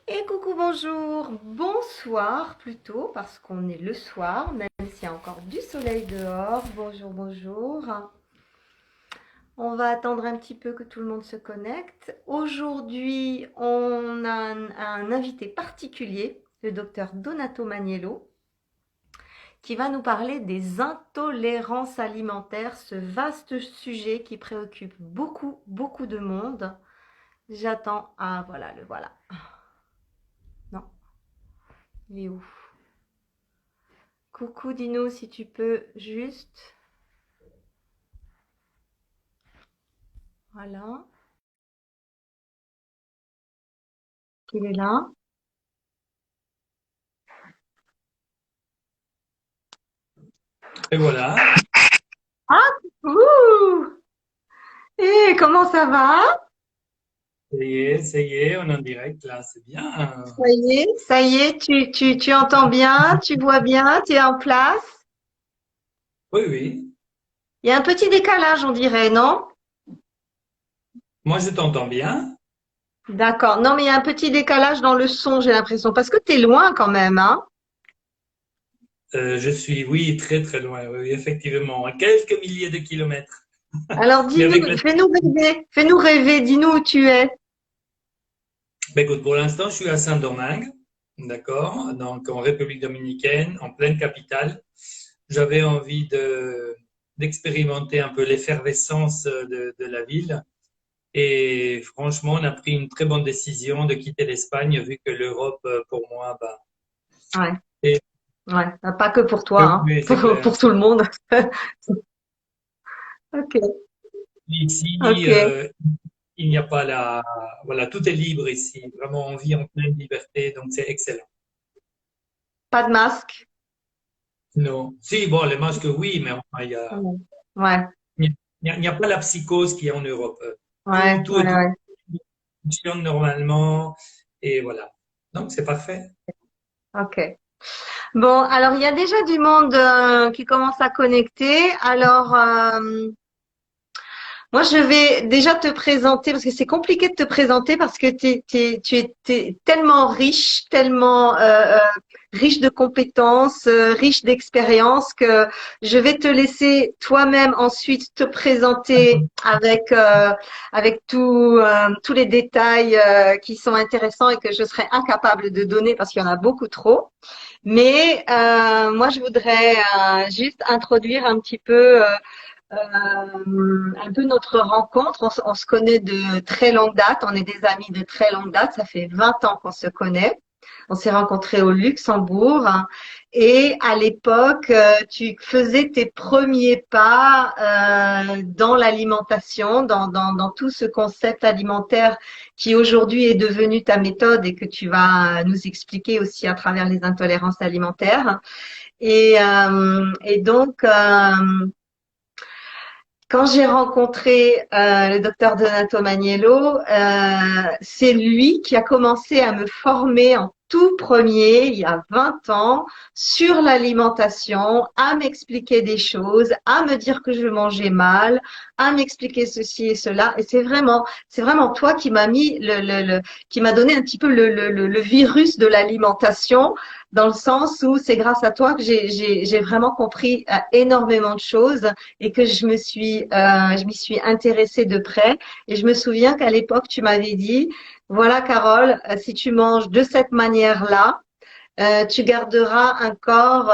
Et coucou, bonjour, bonsoir plutôt, parce qu'on est le soir, même s'il y a encore du soleil dehors. Bonjour, bonjour. On va attendre un petit peu que tout le monde se connecte. Aujourd'hui, on a un invité particulier, le docteur Donato Maniello, qui va nous parler des intolérances alimentaires, ce vaste sujet qui préoccupe beaucoup, beaucoup de monde. J'attends. Ah, voilà, le voilà. Non, il est où? Coucou Dino, si tu peux juste. Voilà, il est là. Et voilà, Ouh! Et comment ça va? ça y est, on est en direct là, c'est bien. Ça y est, tu entends bien, tu vois bien, tu es en place. Oui, oui, Il y a un petit décalage, on dirait, non? moi je t'entends bien. D'accord. Non, mais il y a un petit décalage dans le son, j'ai l'impression, parce que tu es loin quand même, hein? Je suis, oui, très très loin, oui, oui, effectivement, à quelques milliers de kilomètres. Alors Mais dis-nous, avec la... fais-nous rêver, dis-nous où tu es. Ben, écoute, pour l'instant, je suis à Saint-Domingue, d'accord, donc en République dominicaine, en pleine capitale. J'avais envie d'expérimenter un peu l'effervescence de la ville. Et franchement, on a pris une très bonne décision de quitter l'Espagne, vu que l'Europe, pour moi, bah, Ouais, et, ouais, pas que pour toi, hein, oui, c'est clair. pour tout le monde. Ok, Ici, ok. il n'y a pas la... Voilà, tout est libre ici. Vraiment, on vit en pleine liberté, donc c'est excellent. Pas de masque. Non. Si, bon, les masques, oui, mais enfin, Ouais, il n'y a pas la psychose qu'il y a en Europe. ouais, Tout ouais, ouais. fonctionne normalement, et voilà. Donc, c'est parfait. Ok. Bon, alors il y a déjà du monde qui commence à connecter. Alors, moi, je vais déjà te présenter parce que c'est compliqué de te présenter parce que tu es tellement riche, tellement riche de compétences, riche d'expériences que je vais te laisser toi-même ensuite te présenter avec tous les détails qui sont intéressants et que je serais incapable de donner parce qu'il y en a beaucoup trop. Mais moi, je voudrais juste introduire un peu notre rencontre. On se connaît de très longue date. On est des amis de très longue date. Ça fait 20 ans qu'on se connaît. On s'est rencontrés au Luxembourg. Et à l'époque, tu faisais tes premiers pas dans l'alimentation, dans tout ce concept alimentaire qui aujourd'hui est devenu ta méthode et que tu vas nous expliquer aussi à travers les intolérances alimentaires. Et donc, quand j'ai rencontré le docteur Donato Maniello, c'est lui qui a commencé à me former en tout premier, il y a 20 ans, sur l'alimentation, à m'expliquer des choses, à me dire que je mangeais mal, à m'expliquer ceci et cela. Et c'est vraiment toi qui m'a mis qui m'a donné un petit peu le virus de l'alimentation, dans le sens où c'est grâce à toi que j'ai vraiment compris énormément de choses et que je m'y suis intéressée de près. Et je me souviens qu'à l'époque, tu m'avais dit, voilà, Carole, si tu manges de cette manière-là, tu garderas un corps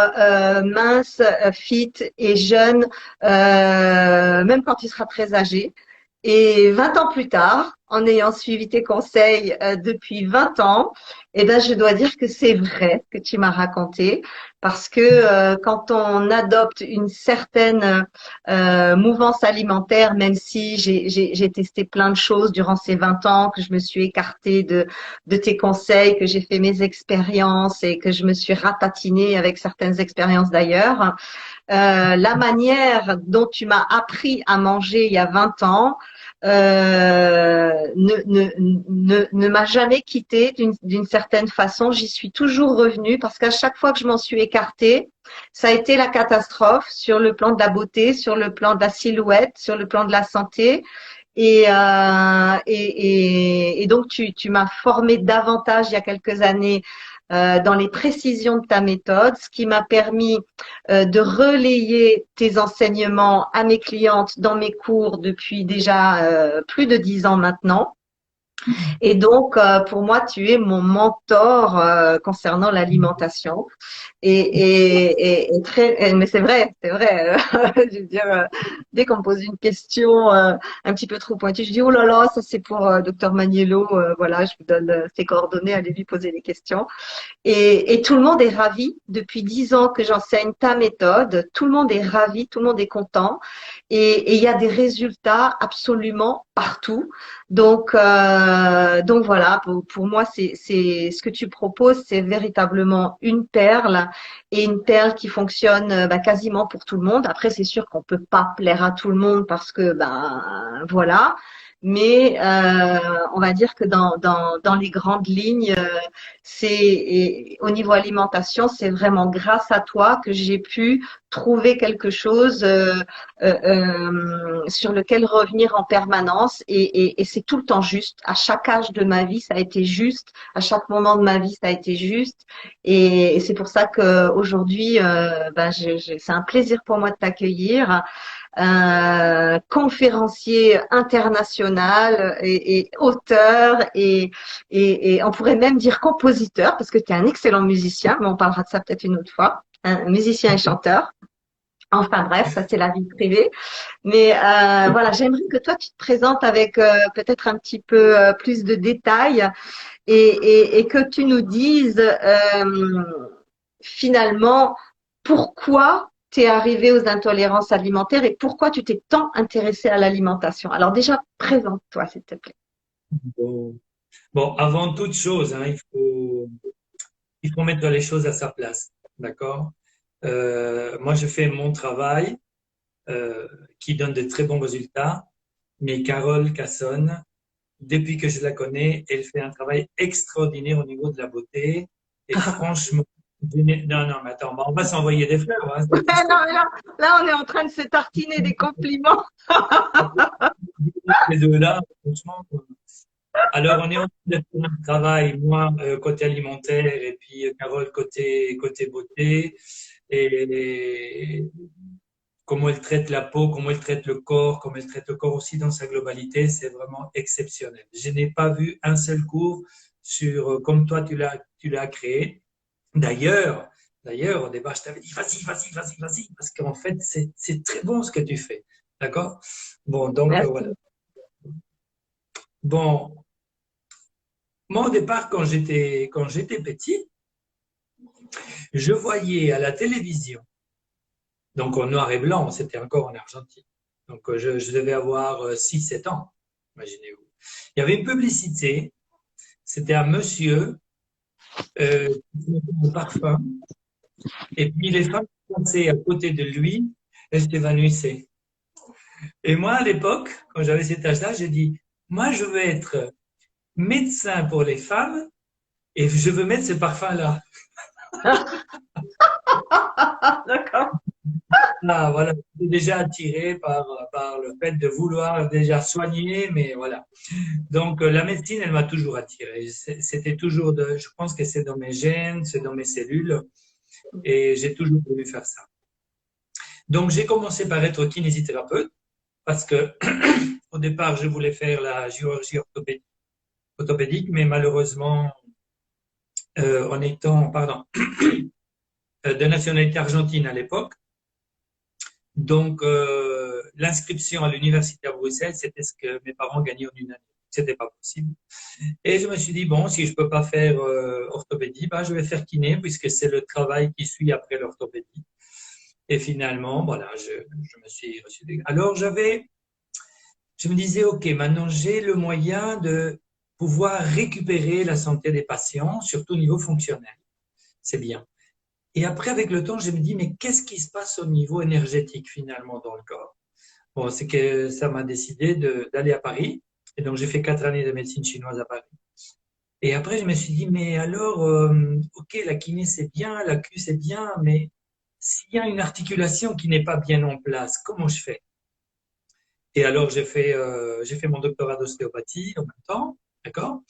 mince, fit et jeune, même quand tu seras très âgé. Et 20 ans plus tard, en ayant suivi tes conseils depuis 20 ans, eh ben, je dois dire que c'est vrai que tu m'as raconté, parce que quand on adopte une certaine mouvance alimentaire, même si j'ai testé plein de choses durant ces 20 ans, que je me suis écartée de tes conseils, que j'ai fait mes expériences et que je me suis rapatinée avec certaines expériences d'ailleurs, la manière dont tu m'as appris à manger il y a 20 ans ne m'a jamais quittée d'une certaine façon. J'y suis toujours revenue parce qu'à chaque fois que je m'en suis écartée, ça a été la catastrophe sur le plan de la beauté, sur le plan de la silhouette, sur le plan de la santé. Et donc, tu m'as formé davantage il y a quelques années dans les précisions de ta méthode, ce qui m'a permis de relayer tes enseignements à mes clientes dans mes cours depuis déjà plus de 10 ans maintenant. Et donc, pour moi, tu es mon mentor concernant l'alimentation. Et très, mais c'est vrai, c'est vrai. Je veux dire, dès qu'on me pose une question un petit peu trop pointue, je dis oh là là, ça c'est pour docteur Maniello. Voilà, je vous donne ses coordonnées, allez lui poser des questions. Et tout le monde est ravi. Depuis 10 ans que j'enseigne ta méthode, tout le monde est ravi, tout le monde est content. Et il y a des résultats absolument partout. Donc voilà, pour moi, c'est ce que tu proposes, c'est véritablement une perle et une perle qui fonctionne quasiment pour tout le monde. Après, c'est sûr qu'on peut pas plaire à tout le monde parce que voilà. Mais on va dire que dans les grandes lignes, au niveau alimentation, c'est vraiment grâce à toi que j'ai pu trouver quelque chose sur lequel revenir en permanence et c'est tout le temps juste. À chaque âge de ma vie, ça a été juste. À chaque moment de ma vie, ça a été juste. Et c'est pour ça que aujourd'hui, c'est un plaisir pour moi de t'accueillir. Conférencier international et auteur et on pourrait même dire compositeur parce que tu es un excellent musicien, mais on parlera de ça peut-être une autre fois. Un musicien et chanteur. Enfin bref, ça c'est la vie privée. Mais voilà, j'aimerais que toi tu te présentes avec peut-être un petit peu plus de détails et que tu nous dises finalement pourquoi tu es arrivé aux intolérances alimentaires et pourquoi tu t'es tant intéressé à l'alimentation. Alors déjà, présente-toi s'il te plaît. Bon, Bon, avant toute chose, hein, il faut mettre les choses à sa place. D'accord? Moi, je fais mon travail euh, qui donne de très bons résultats, mais Carole Cassonne, depuis que je la connais, elle fait un travail extraordinaire au niveau de la beauté. Et franchement, non, non, mais attends, on va s'envoyer des fleurs, hein, c'est Non, triste. là, on est en train de se tartiner des compliments. Ces deux-là, franchement. Alors, on est en train de faire un travail, moi, côté alimentaire, et puis Carole, côté beauté, et comment elle traite la peau, comment elle traite le corps, comment elle traite le corps aussi dans sa globalité, c'est vraiment exceptionnel. Je n'ai pas vu un seul cours sur, comme toi, tu l'as créé. D'ailleurs, d'ailleurs, au départ, je t'avais dit, vas-y, parce qu'en fait, c'est très bon ce que tu fais. D'accord? Bon, donc, voilà. Merci. Bon, moi, au départ, quand j'étais petit, je voyais à la télévision, donc en noir et blanc, c'était encore en Argentine. Donc je devais avoir 6-7 ans, imaginez-vous. Il y avait une publicité, c'était un monsieur qui mettait un parfum, et puis les femmes qui passaient à côté de lui, elles s'évanouissaient. Et moi, à l'époque, quand j'avais cet âge-là, j'ai dit, moi, je veux être médecin pour les femmes et je veux mettre ce parfum-là. D'accord. Ah, voilà, j'étais déjà attiré par le fait de vouloir déjà soigner, mais voilà. Donc, la médecine, elle m'a toujours attiré. C'était toujours je pense que c'est dans mes gènes, c'est dans mes cellules, et j'ai toujours voulu faire ça. Donc, j'ai commencé par être kinésithérapeute, parce que au départ, je voulais faire la chirurgie orthopédique, mais malheureusement, en étant, pardon, de nationalité argentine à l'époque, donc l'inscription à l'université à Bruxelles, c'était ce que mes parents gagnaient en une année. C'était pas possible. Et je me suis dit, bon, si je peux pas faire orthopédie, bah, je vais faire kiné puisque c'est le travail qui suit après l'orthopédie. Et finalement, voilà, je me suis reçu. Alors, je me disais, OK, maintenant j'ai le moyen de pouvoir récupérer la santé des patients, surtout au niveau fonctionnel. C'est bien. Et après, avec le temps, je me dis, mais qu'est-ce qui se passe au niveau énergétique finalement dans le corps? Bon, c'est que ça m'a décidé d'aller à Paris. Et donc, j'ai fait 4 années de médecine chinoise à Paris. Et après, je me suis dit, mais alors, ok, la kiné c'est bien, la Q c'est bien, mais s'il y a une articulation qui n'est pas bien en place, comment je fais? Et alors, j'ai fait mon doctorat d'ostéopathie en même temps, d'accord?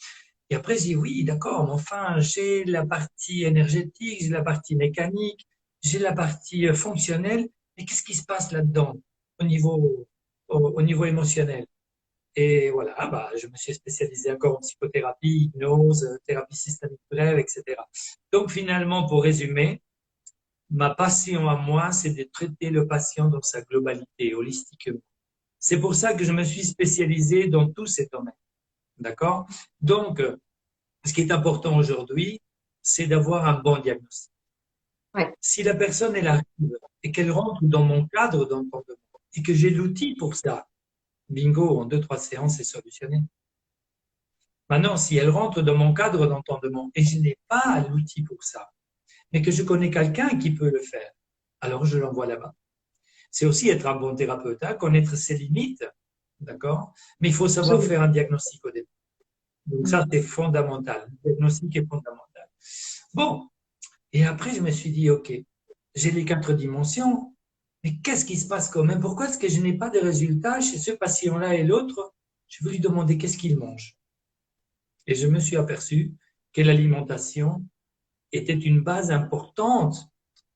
Et après, j'ai dit oui, d'accord, mais enfin, j'ai la partie énergétique, j'ai la partie mécanique, j'ai la partie fonctionnelle, mais qu'est-ce qui se passe là-dedans au niveau émotionnel? Et voilà, bah, je me suis spécialisé encore en psychothérapie, hypnose, thérapie systémique brève, etc. Donc finalement, pour résumer, ma passion à moi, c'est de traiter le patient dans sa globalité, holistiquement. C'est pour ça que je me suis spécialisé dans tous ces domaines. D'accord? Donc, ce qui est important aujourd'hui, c'est d'avoir un bon diagnostic. Ouais. Si la personne elle arrive et qu'elle rentre dans mon cadre d'entendement et que j'ai l'outil pour ça, bingo, en 2, 3 séances, c'est solutionné. Maintenant, si elle rentre dans mon cadre d'entendement et je n'ai pas l'outil pour ça, mais que je connais quelqu'un qui peut le faire, alors je l'envoie là-bas. C'est aussi être un bon thérapeute, hein, connaître ses limites, d'accord? Mais il faut savoir Absolument. faire un diagnostic au début. Donc Mm. ça, c'est fondamental. Le diagnostic est fondamental. Bon, et après, je me suis dit, OK, j'ai les 4 dimensions, mais qu'est-ce qui se passe quand même? Pourquoi est-ce que je n'ai pas de résultats chez ce patient-là et l'autre? Je veux lui demander qu'est-ce qu'il mange. Et je me suis aperçu que l'alimentation était une base importante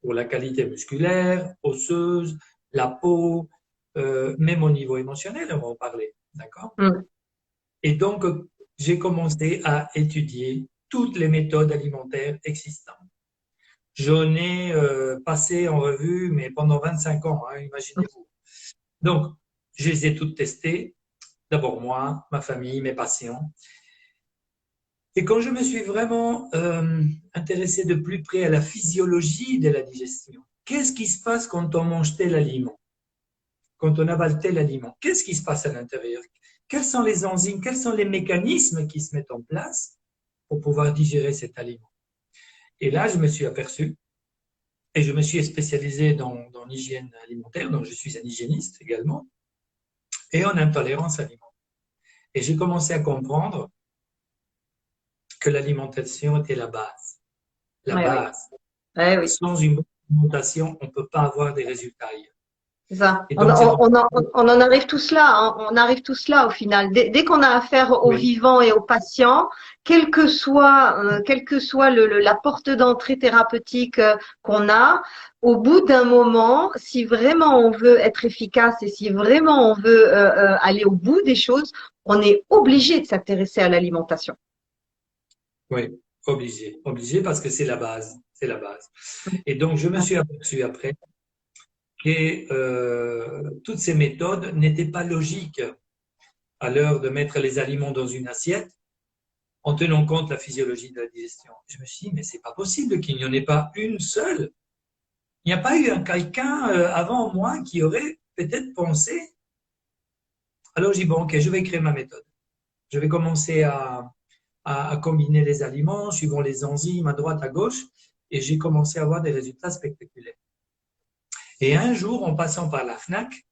pour la qualité musculaire, osseuse, la peau, même au niveau émotionnel, on va en parler. D'accord? Mm. Et donc, j'ai commencé à étudier toutes les méthodes alimentaires existantes. J'en ai passé en revue, mais pendant 25 ans, hein, imaginez-vous. Donc, je les ai toutes testées. D'abord moi, ma famille, mes patients. Et quand je me suis vraiment intéressé de plus près à la physiologie de la digestion, qu'est-ce qui se passe quand on mange tel aliment, quand on avale tel aliment? Qu'est-ce qui se passe à l'intérieur? Quelles sont les enzymes, quels sont les mécanismes qui se mettent en place pour pouvoir digérer cet aliment? Et là, je me suis aperçu, et je me suis spécialisé dans l'hygiène alimentaire, donc je suis un hygiéniste également, et en intolérance alimentaire. Et j'ai commencé à comprendre que l'alimentation était la base. La Ouais, oui. base. Ouais, oui. Sans une bonne alimentation, on ne peut pas avoir des résultats ailleurs. C'est ça. Et donc, c'est pour On en arrive tous là, hein. On arrive tous là au final. Dès qu'on a affaire aux oui, vivants et aux patients, quelle que soit la porte d'entrée thérapeutique qu'on a, au bout d'un moment, si vraiment on veut être efficace et si vraiment on veut aller au bout des choses, on est obligé de s'intéresser à l'alimentation. oui, obligé. Obligé parce que c'est la base. C'est la base. Et donc, je me suis aperçu après que toutes ces méthodes n'étaient pas logiques à l'heure de mettre les aliments dans une assiette en tenant compte de la physiologie de la digestion. Je me suis dit, mais c'est pas possible qu'il n'y en ait pas une seule. Il n'y a pas eu quelqu'un avant moi qui aurait peut-être pensé. Alors j'ai dit, bon, ok, je vais créer ma méthode. Je vais commencer à combiner les aliments suivant les enzymes à droite, à gauche, et j'ai commencé à avoir des résultats spectaculaires. Et un jour, en passant par la FNAC,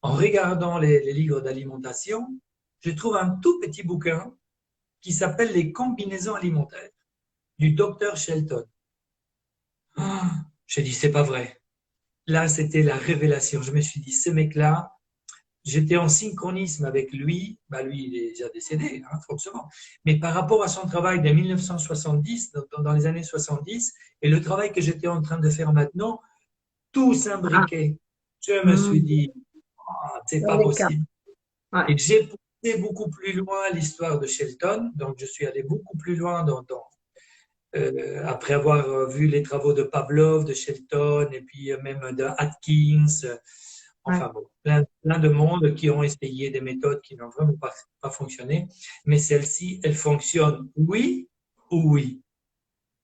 en regardant les livres d'alimentation, je trouve un tout petit bouquin qui s'appelle Les combinaisons alimentaires du docteur Shelton. Ah, j'ai dit, c'est pas vrai. Là, c'était la révélation. Je me suis dit, ce mec-là, j'étais en synchronisme avec lui. Bah, lui, il est déjà décédé, hein, forcément. Mais par rapport à son travail de 1970, dans les années 70, et le travail que j'étais en train de faire maintenant, tout Ah, s'imbriquait. Je me suis hmm, dit, ah, c'est pas Eureka. possible. Ouais. Et j'ai poussé beaucoup plus loin l'histoire de Shelton. Donc, je suis allé beaucoup plus loin après avoir vu les travaux de Pavlov, de Shelton, et puis même de Atkins. Ouais. Enfin bon, plein de monde qui ont essayé des méthodes qui n'ont vraiment pas fonctionné. Mais celle-ci, elle fonctionne oui ou oui.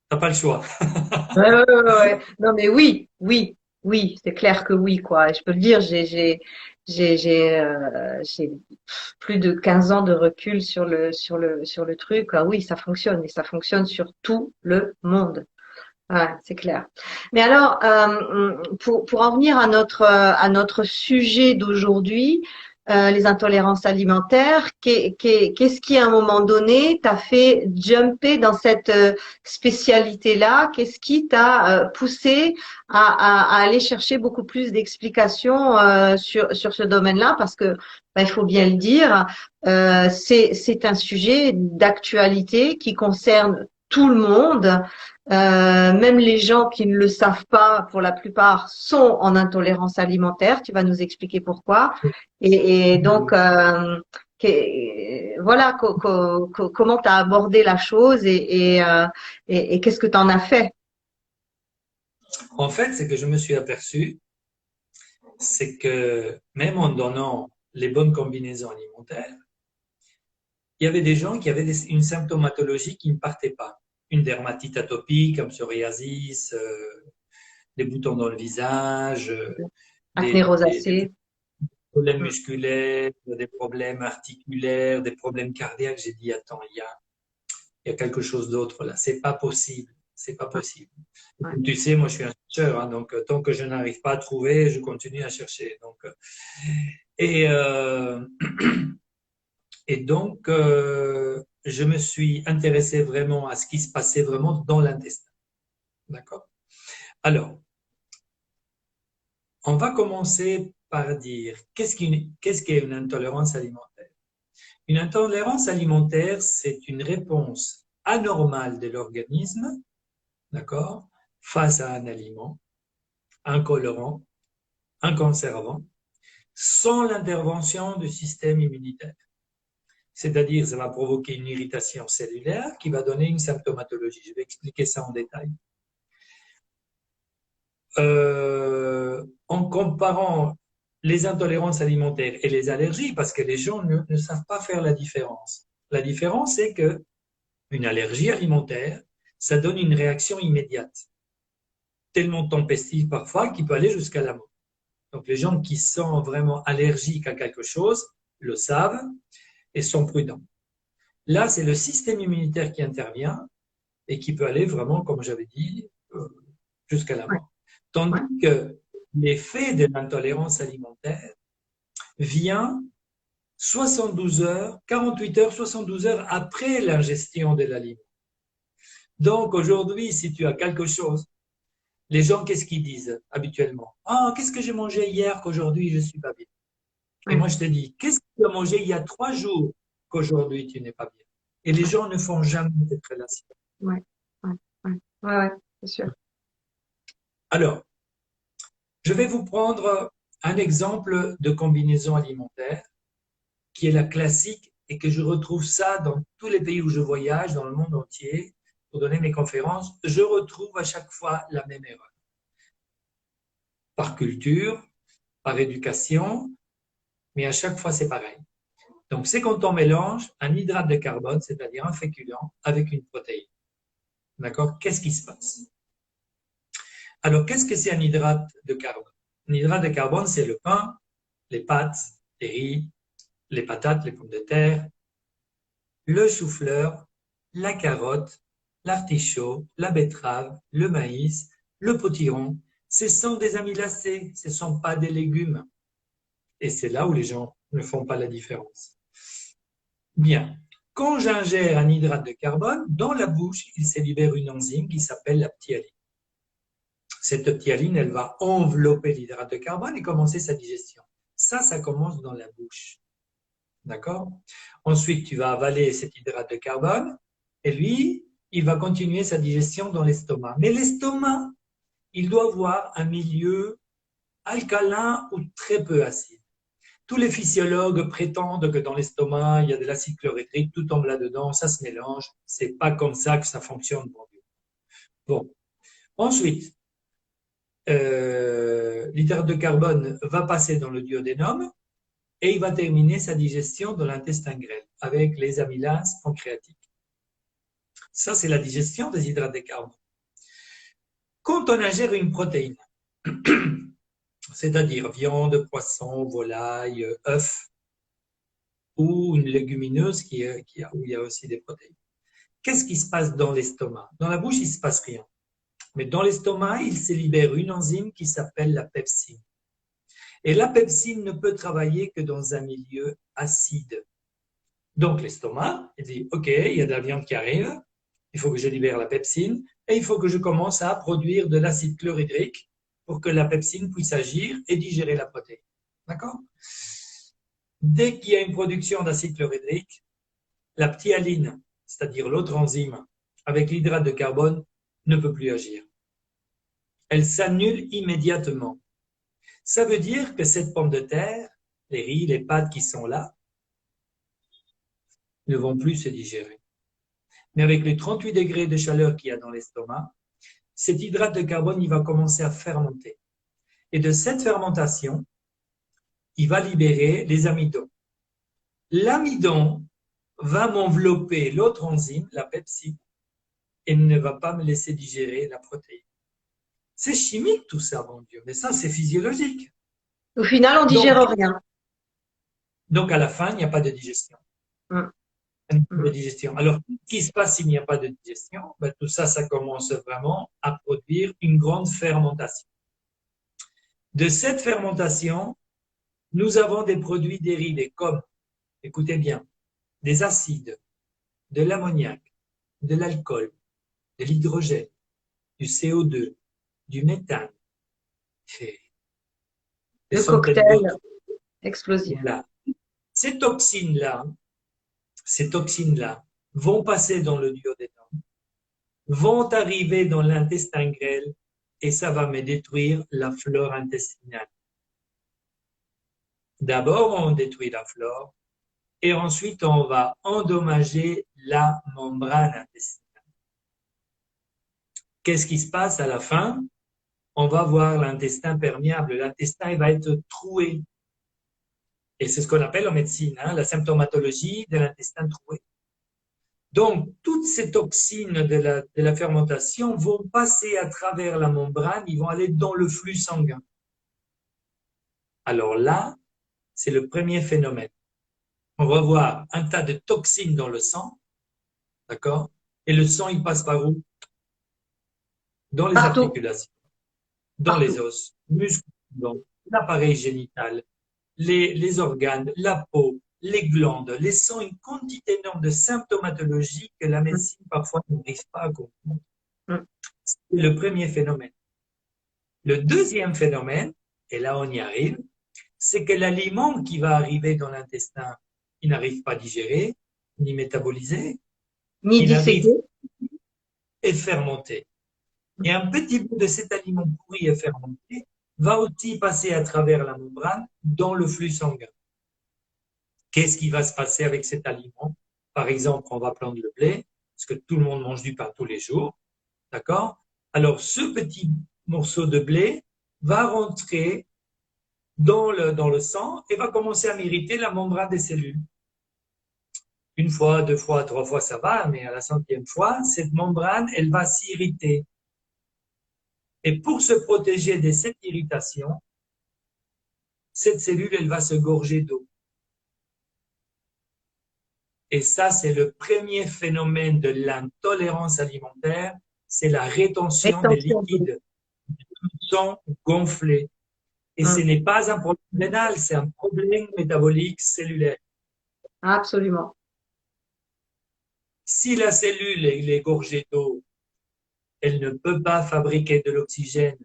T'as pas le choix. Ouais. Non, mais oui, oui, oui, c'est clair que oui, quoi. Et je peux le dire, j'ai plus de 15 ans de recul sur le truc. Ah oui, ça fonctionne et ça fonctionne sur tout le monde. Ouais, c'est clair. Mais alors, pour en venir à notre sujet d'aujourd'hui, les intolérances alimentaires. Qu'est-ce qui, à un moment donné, t'a fait jumper dans cette spécialité-là? Qu'est-ce qui t'a poussé à aller chercher beaucoup plus d'explications sur ce domaine-là? Parce que, il faut bien le dire, c'est un sujet d'actualité qui concerne tout le monde. Même les gens qui ne le savent pas, pour la plupart, sont en intolérance alimentaire. Tu vas nous expliquer pourquoi. Et donc, voilà, comment tu as abordé la chose et qu'est-ce que tu en as fait? En fait, ce que je me suis aperçu, c'est que même en donnant les bonnes combinaisons alimentaires, il y avait des gens qui avaient une symptomatologie qui ne partait pas. Une dermatite atopique, un psoriasis, des boutons dans le visage, Acné des rosacée. problèmes Mm. musculaires, des problèmes articulaires, des problèmes cardiaques. J'ai dit, attends, il y a quelque chose d'autre là. C'est pas possible. C'est pas Ouais, possible. ouais, Comme tu sais, moi, je suis un chercheur, hein, donc tant que je n'arrive pas à trouver, je continue à chercher. Et, euh, et donc, je me suis intéressé vraiment à ce qui se passait vraiment dans l'intestin. D'accord? Alors, on va commencer par dire qu'est-ce qu'est une intolérance alimentaire? Une intolérance alimentaire, c'est une réponse anormale de l'organisme, d'accord, face à un aliment, un colorant, un conservant, sans l'intervention du système immunitaire. C'est-à-dire, ça va provoquer une irritation cellulaire qui va donner une symptomatologie. Je vais expliquer ça en détail. En comparant les intolérances alimentaires et les allergies, parce que les gens ne savent pas faire la différence. La différence, c'est que une allergie alimentaire, ça donne une réaction immédiate, tellement tempestive parfois qu'il peut aller jusqu'à la mort. Donc les gens qui sont vraiment allergiques à quelque chose le savent et sont prudents. Là, c'est le système immunitaire qui intervient et qui peut aller vraiment, comme j'avais dit, jusqu'à la ouais, mort. Tandis ouais. que l'effet de l'intolérance alimentaire vient 72 heures, 48 heures, 72 heures après l'ingestion de l'aliment. Donc aujourd'hui, si tu as quelque chose, les gens, qu'est-ce qu'ils disent habituellement? Ah, qu'est-ce que j'ai mangé hier qu'aujourd'hui je ne suis pas bien? Et Ouais, moi, je te dis, qu'est-ce que tu as mangé il y a 3 jours qu'aujourd'hui tu n'es pas bien? Et les ouais, gens ne font jamais cette relation. ouais, ouais, ouais, ouais, ouais, c'est sûr. Alors, je vais vous prendre un exemple de combinaison alimentaire qui est la classique et que je retrouve ça dans tous les pays où je voyage, dans le monde entier, pour donner mes conférences. Je retrouve à chaque fois la même erreur. Par culture, par éducation, mais à chaque fois c'est pareil. Donc, c'est quand on mélange un hydrate de carbone, c'est-à-dire un féculent, avec une protéine. D'accord? Qu'est-ce qui se passe? Alors, qu'est-ce que c'est un hydrate de carbone? Un hydrate de carbone, c'est le pain, les pâtes, les riz, les patates, les pommes de terre, le chou-fleur, la carotte, l'artichaut, la betterave, le maïs, le potiron. Ce sont des amylacés, ce ne sont pas des légumes. Et c'est là où les gens ne font pas la différence. Bien. Quand j'ingère un hydrate de carbone, dans la bouche, il se libère une enzyme qui s'appelle la ptyaline. Cette ptyaline, elle va envelopper l'hydrate de carbone et commencer sa digestion. Ça commence dans la bouche. D'accord? Ensuite, tu vas avaler cet hydrate de carbone et lui, il va continuer sa digestion dans l'estomac. Mais l'estomac, il doit avoir un milieu alcalin ou très peu acide. Tous les physiologues prétendent que dans l'estomac, il y a de l'acide chlorhydrique, tout tombe là-dedans, ça se mélange. C'est pas comme ça que ça fonctionne. Bon. Ensuite, l'hydrate de carbone va passer dans le duodénum et il va terminer sa digestion dans l'intestin grêle avec les amylases pancréatiques. Ça, c'est la digestion des hydrates de carbone. Quand on ingère une protéine, c'est-à-dire viande, poisson, volaille, œuf, ou une légumineuse où il y a aussi des protéines, qu'est-ce qui se passe dans l'estomac? Dans la bouche, il ne se passe rien. Mais dans l'estomac, il se libère une enzyme qui s'appelle la pepsine. Et la pepsine ne peut travailler que dans un milieu acide. Donc l'estomac, il dit, OK, il y a de la viande qui arrive, il faut que je libère la pepsine et il faut que je commence à produire de l'acide chlorhydrique pour que la pepsine puisse agir et digérer la protéine. D'accord? Dès qu'il y a une production d'acide chlorhydrique, la ptyaline, c'est-à-dire l'autre enzyme, avec l'hydrate de carbone, ne peut plus agir. Elle s'annule immédiatement. Ça veut dire que cette pomme de terre, les riz, les pâtes qui sont là, ne vont plus se digérer. Mais avec les 38 degrés de chaleur qu'il y a dans l'estomac, cet hydrate de carbone, il va commencer à fermenter. Et de cette fermentation, il va libérer les amidons. L'amidon va m'envelopper l'autre enzyme, la pepsine, et ne va pas me laisser digérer la protéine. C'est chimique tout ça, mon Dieu, mais ça c'est physiologique. Au final, on Donc, digère rien. donc à la fin, il n'y a pas de digestion. Mm. De digestion. Alors, qu'est-ce qui se passe s'il n'y a pas de digestion? Ben, tout ça, ça commence vraiment à produire une grande fermentation. De cette fermentation, nous avons des produits dérivés comme, écoutez bien, des acides, de l'ammoniac, de l'alcool, de l'hydrogène, du CO2, du méthane, et des Le centaines cocktail d'autres. explosif. Voilà. Ces toxines-là, ces toxines-là vont passer dans le duodénum, vont arriver dans l'intestin grêle et ça va me détruire la flore intestinale. D'abord, on détruit la flore et ensuite, on va endommager la membrane intestinale. Qu'est-ce qui se passe à la fin? On va voir l'intestin perméable. L'intestin va être troué. Et c'est ce qu'on appelle en médecine la symptomatologie de l'intestin troué. Donc, toutes ces toxines de la fermentation vont passer à travers la membrane, ils vont aller dans le flux sanguin. Alors là, c'est le premier phénomène. On va voir un tas de toxines dans le sang, d'accord? Et le sang, il passe par où? Dans les Partout, articulations, dans les partout. os, muscles, dans l'appareil génital, les organes, la peau, les glandes, laissant une quantité énorme de symptomatologie que la Mm. médecine parfois n'arrive pas à comprendre. Mm. C'est le premier phénomène. Le deuxième phénomène, et là on y arrive, c'est que l'aliment qui va arriver dans l'intestin, il n'arrive pas à digérer, ni métaboliser, Ni il arrive disséqué. et fermenté. Et un petit bout de cet aliment pourri et fermenté va aussi passer à travers la membrane dans le flux sanguin. Qu'est-ce qui va se passer avec cet aliment? Par exemple, on va prendre le blé, parce que tout le monde mange du pain tous les jours, d'accord? Alors, ce petit morceau de blé va rentrer dans le sang et va commencer à m'irriter la membrane des cellules. Une fois, deux fois, trois fois, ça va, mais à la centième fois, cette membrane, elle va s'irriter. Et pour se protéger de cette irritation, cette cellule, elle va se gorger d'eau. Et ça, c'est le premier phénomène de l'intolérance alimentaire, c'est la rétention des Rétention d'eau. liquides du sang gonflé. Et ce Mm. n'est pas un problème rénal, c'est un problème métabolique cellulaire. Absolument. Si la cellule est gorgée d'eau, elle ne peut pas fabriquer de l'oxygène.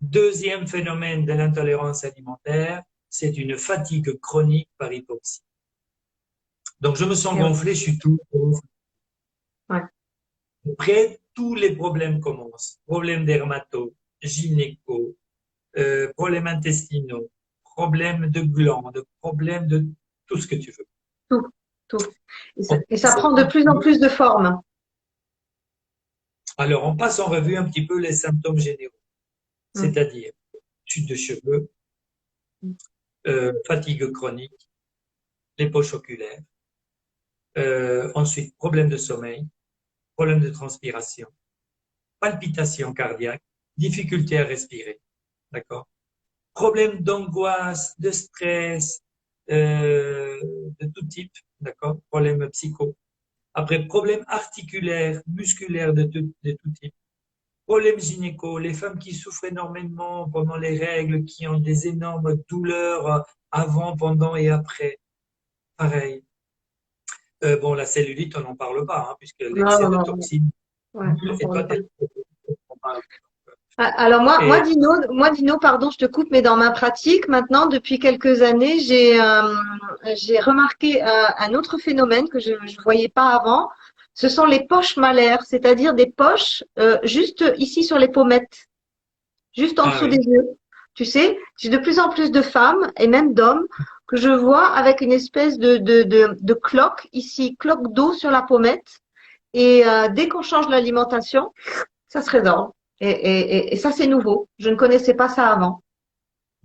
Deuxième phénomène de l'intolérance alimentaire, c'est une fatigue chronique par hypoxie. Donc je me sens Et gonflé, je suis tout gonflé. ouais. Après, tous les problèmes commencent. Problèmes dermato, gynéco, problèmes intestinaux, problèmes de glandes, problèmes de tout ce que tu veux. Tout, tout. On Et ça passe prend de plus en plus de forme. Alors, on passe en revue un petit peu les symptômes généraux, Mm. c'est-à-dire chute de cheveux, fatigue chronique, les poches oculaires, ensuite problème de sommeil, problème de transpiration, palpitations cardiaques, difficulté à respirer, d'accord? Problème d'angoisse, de stress, de tout type, d'accord? Problème psycho. Après, problème articulaire, musculaire de tout type. problèmes gynéco, les femmes qui souffrent énormément pendant les règles, qui ont des énormes douleurs avant, pendant et après, pareil. Bon, la cellulite, on n'en parle pas, hein, puisque Non, l'excès non, de non. toxines. Ouais, on Et parle toi, pas. t'es on parle. Alors Et Dino, pardon, je te coupe, mais dans ma pratique, maintenant, depuis quelques années, j'ai remarqué un autre phénomène que je ne voyais pas avant. Ce sont les poches malaires, c'est-à-dire des poches juste ici sur les pommettes, juste en ah dessous des oui, yeux. Tu sais, j'ai de plus en plus de femmes et même d'hommes que je vois avec une espèce de cloque ici, cloque d'eau sur la pommette. Et dès qu'on change l'alimentation, ça se résorbe. Et ça, c'est nouveau. Je ne connaissais pas ça avant.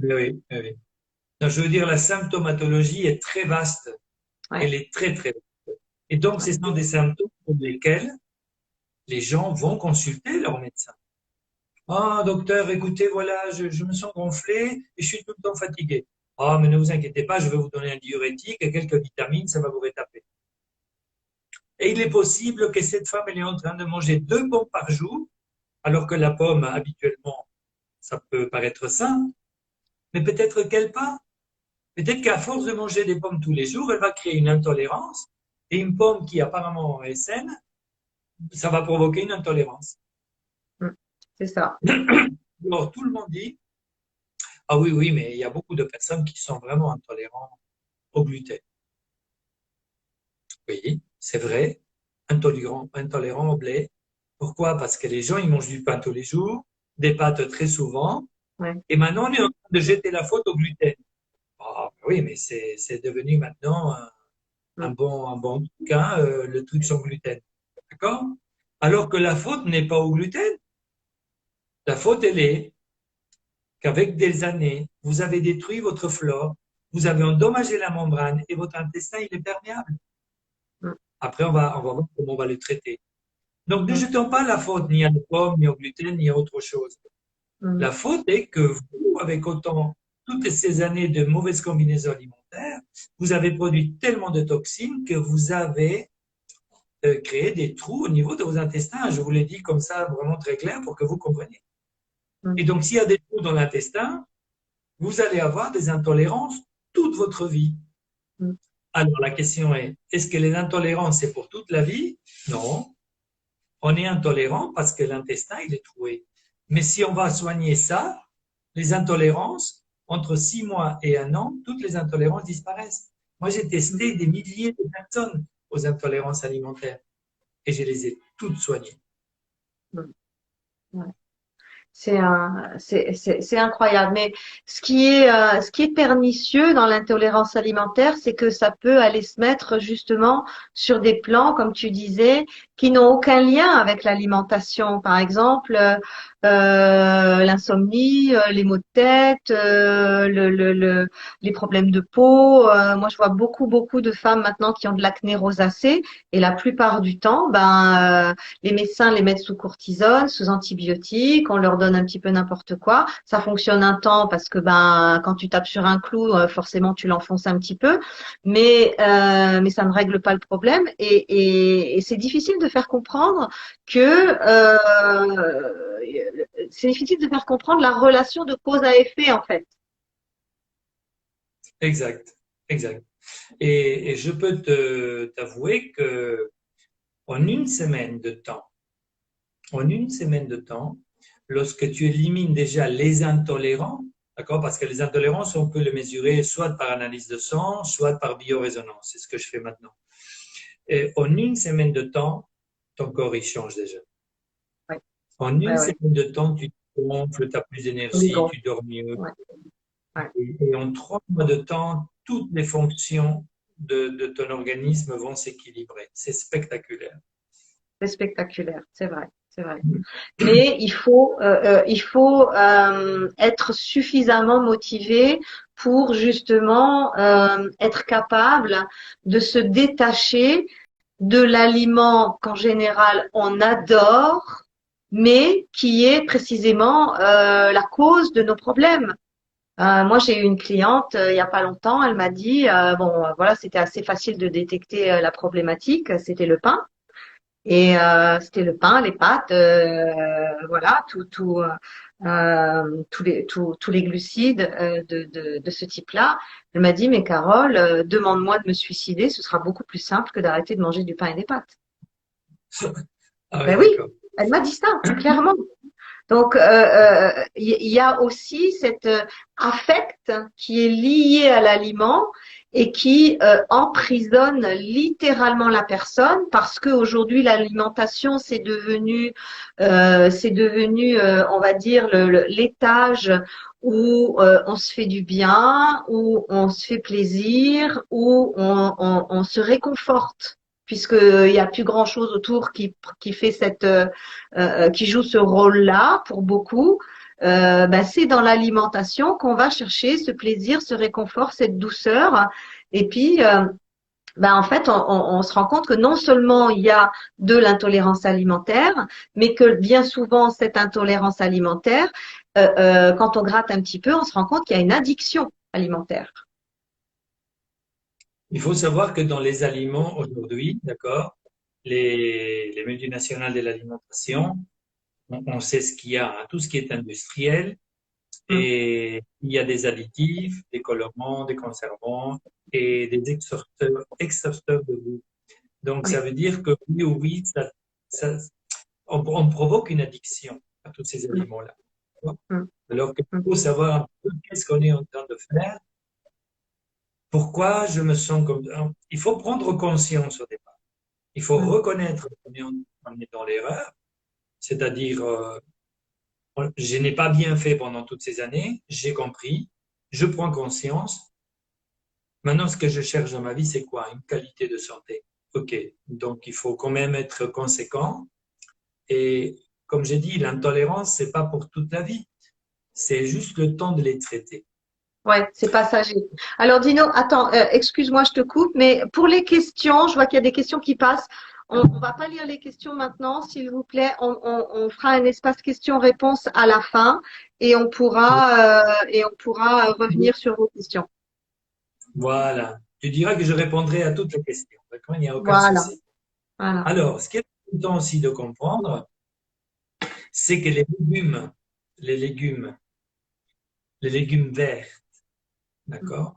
oui, oui, oui, oui. Non, je veux dire, la symptomatologie est très vaste. Ouais, Elle est très, très vaste. Et donc, ouais. ce sont des symptômes pour lesquels les gens vont consulter leur médecin. Ah, docteur, écoutez, voilà, je me sens gonflé et je suis tout le temps fatigué. Ah, mais ne vous inquiétez pas, je vais vous donner un diurétique et quelques vitamines, ça va vous rétaper. Et il est possible que cette femme, elle est en train de manger 2 pommes par jour, alors que la pomme, habituellement, ça peut paraître sain, mais peut-être qu'elle pas. Peut-être qu'à force de manger des pommes tous les jours, elle va créer une intolérance et une pomme qui apparemment est saine, ça va provoquer une intolérance. Mm. C'est ça. Alors, tout le monde dit, ah oui, oui, mais il y a beaucoup de personnes qui sont vraiment intolérantes au gluten. Oui, c'est vrai, intolérant au blé. Pourquoi? Parce que les gens, ils mangent du pain tous les jours, des pâtes très souvent, Ouais. et maintenant, on est en train de jeter la faute au gluten. Ah, oui, mais c'est devenu maintenant Mm. un bon truc, hein, le truc sans gluten. D'accord? Alors que la faute n'est pas au gluten. La faute, elle est qu'avec des années, vous avez détruit votre flore, vous avez endommagé la membrane et votre intestin, il est perméable. Mm. Après, on va voir comment on va le traiter. Donc, ne Mm. jetons pas la faute ni à la pomme, ni au gluten, ni à autre chose. Mm. La faute est que vous, avec autant, toutes ces années de mauvaises combinaisons alimentaires, vous avez produit tellement de toxines que vous avez créé des trous au niveau de vos intestins. Je vous l'ai dit comme ça, vraiment très clair pour que vous compreniez. Et Mm. donc, s'il y a des trous dans l'intestin, vous allez avoir des intolérances toute votre vie. Mm. Alors, la question est, est-ce que les intolérances, c'est pour toute la vie? Non. On est intolérant parce que l'intestin, il est troué. Mais si on va soigner ça, les intolérances, entre 6 mois et 1 an, toutes les intolérances disparaissent. Moi, j'ai Mm. testé des milliers de personnes aux intolérances alimentaires et je les ai toutes soignées. Mm. Ouais. C'est incroyable. Mais ce qui est pernicieux dans l'intolérance alimentaire, c'est que ça peut aller se mettre justement sur des plans, comme tu disais, qui n'ont aucun lien avec l'alimentation. Par exemple, l'insomnie, les maux de tête, les problèmes de peau. Moi, je vois beaucoup de femmes maintenant qui ont de l'acné rosacée, et la plupart du temps, les médecins les mettent sous cortisone, sous antibiotiques, on leur donne un petit peu n'importe quoi. Ça fonctionne un temps parce que quand tu tapes sur un clou, forcément tu l'enfonces un petit peu, mais ça ne règle pas le problème et c'est difficile de faire comprendre que c'est difficile de faire comprendre la relation de cause à effet en fait. Exact, exact. Et je peux t'avouer que en une semaine de temps, en une semaine de temps, lorsque tu élimines déjà les intolérants, d'accord, parce que les intolérances, on peut les mesurer soit par analyse de sang, soit par biorésonance. C'est ce que je fais maintenant. Et en une semaine de temps, ton corps, il change déjà. Ouais, En une ouais. semaine de temps, tu te gonfles, tu as plus Les d'énergie, gants. tu dors mieux. Ouais, ouais. Et en 3 mois de temps, toutes les fonctions de ton organisme vont s'équilibrer. C'est spectaculaire. C'est spectaculaire, c'est vrai, c'est vrai. Mais il faut être suffisamment motivé pour justement être capable de se détacher de l'aliment qu'en général on adore, mais qui est précisément la cause de nos problèmes. Moi, j'ai eu une cliente il y a pas longtemps. Elle m'a dit, bon, voilà, c'était assez facile de détecter la problématique. C'était le pain. Et c'était le pain, les pâtes, voilà, tous les glucides de ce type-là. Elle m'a dit, mais Carole, demande-moi de me suicider, ce sera beaucoup plus simple que d'arrêter de manger du pain et des pâtes. Ah oui, Ben oui, d'accord. elle m'a dit ça, clairement. Donc, il y a aussi cet affect qui est lié à l'aliment et qui emprisonne littéralement la personne parce qu'aujourd'hui l'alimentation c'est devenu on va dire l'étage où on se fait du bien, où on se fait plaisir, où on se réconforte puisqu'il n'y a plus grand chose autour qui fait qui joue ce rôle-là pour beaucoup, c'est dans l'alimentation qu'on va chercher ce plaisir, ce réconfort, cette douceur. Et puis, en fait, on se rend compte que non seulement il y a de l'intolérance alimentaire, mais que bien souvent cette intolérance alimentaire, quand on gratte un petit peu, on se rend compte qu'il y a une addiction alimentaire. Il faut savoir que dans les aliments aujourd'hui, d'accord, les multinationales de l'alimentation, on sait ce qu'il y a, hein, tout ce qui est industriel, Mm. et il y a des additifs, des colorants, des conservants et des exhausteurs de goût. Donc, ça Oui. veut dire que oui, ça, on provoque une addiction à tous ces Mm. aliments-là. Mm. Alors qu'il Mm. faut savoir un peu qu'est-ce qu'on est en train de faire, pourquoi je me sens comme ça. Il faut prendre conscience au départ. Il faut Mm. reconnaître qu'on est dans l'erreur, c'est-à-dire, je n'ai pas bien fait pendant toutes ces années, j'ai compris, je prends conscience. Maintenant, ce que je cherche dans ma vie, c'est quoi? Une qualité de santé. OK. Donc, il faut quand même être conséquent. Et comme j'ai dit, l'intolérance, c'est pas pour toute la vie. C'est juste le temps de les traiter. Ouais, c'est passager. Alors Dino, attends, excuse-moi, je te coupe, mais pour les questions, je vois qu'il y a des questions qui passent. On va pas lire les questions maintenant, s'il vous plaît. On fera un espace questions-réponses à la fin et on pourra revenir sur vos questions. Voilà. Tu diras que je répondrai à toutes les questions. D'accord? Il n'y a aucun Voilà, souci. voilà. Alors, ce qui est important aussi de comprendre, c'est que les légumes, les légumes verts, d'accord?